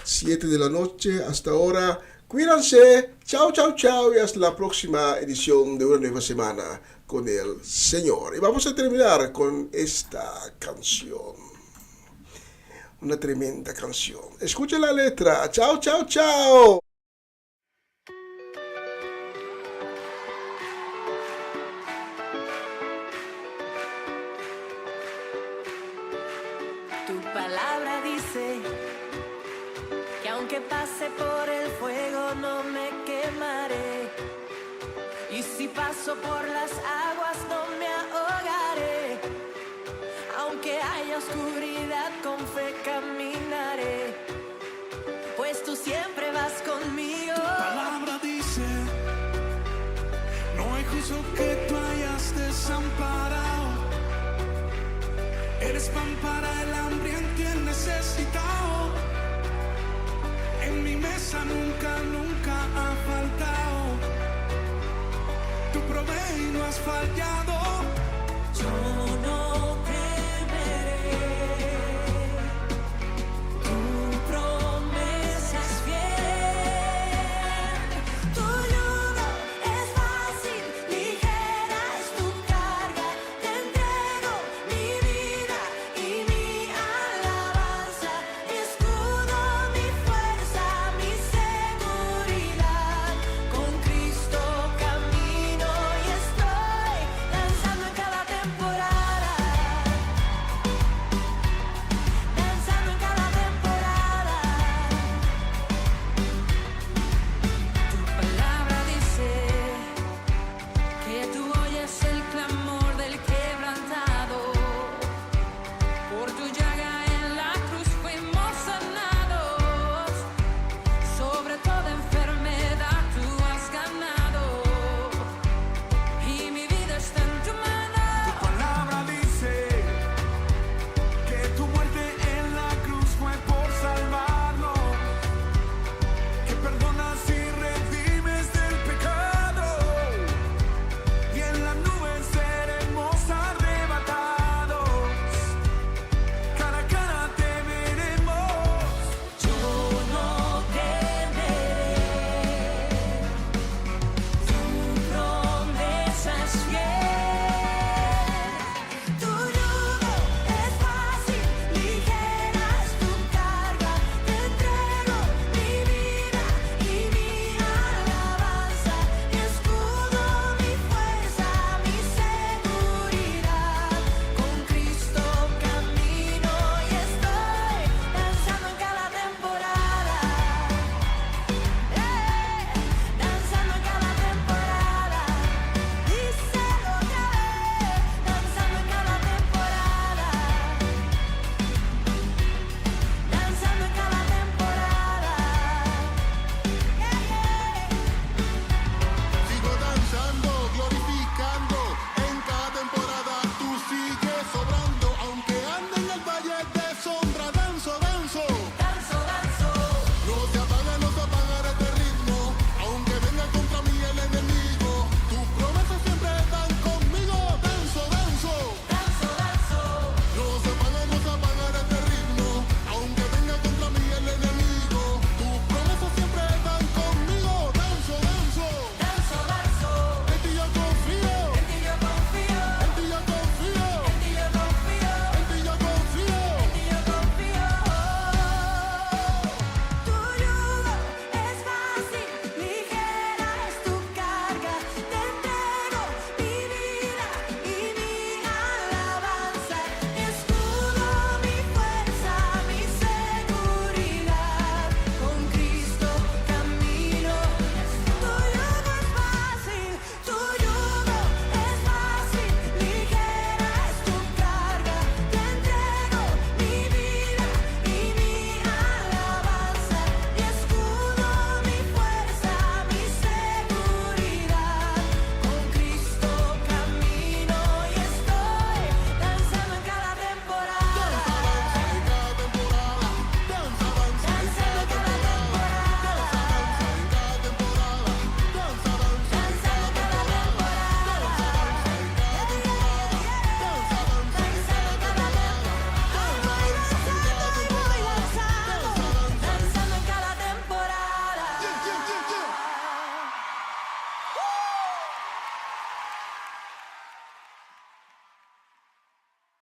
7 de la noche hasta ahora. Cuídense, chao, chao, chao, y hasta la próxima edición de una nueva semana con el Señor. Y vamos a terminar con esta canción, una tremenda canción. Escucha la letra, chao, chao, chao. Tu palabra dice que aunque pase por el fuego no me quemaré, y si paso por las aguas no me ahogaré, aunque haya oscuridad con fe caminaré, pues tú siempre vas conmigo. Tu palabra dice, no hay justo que tú hayas desamparado. Eres pan para el hambriento y el necesitado. En mi mesa nunca, nunca ha faltado. Tu provees y no has fallado.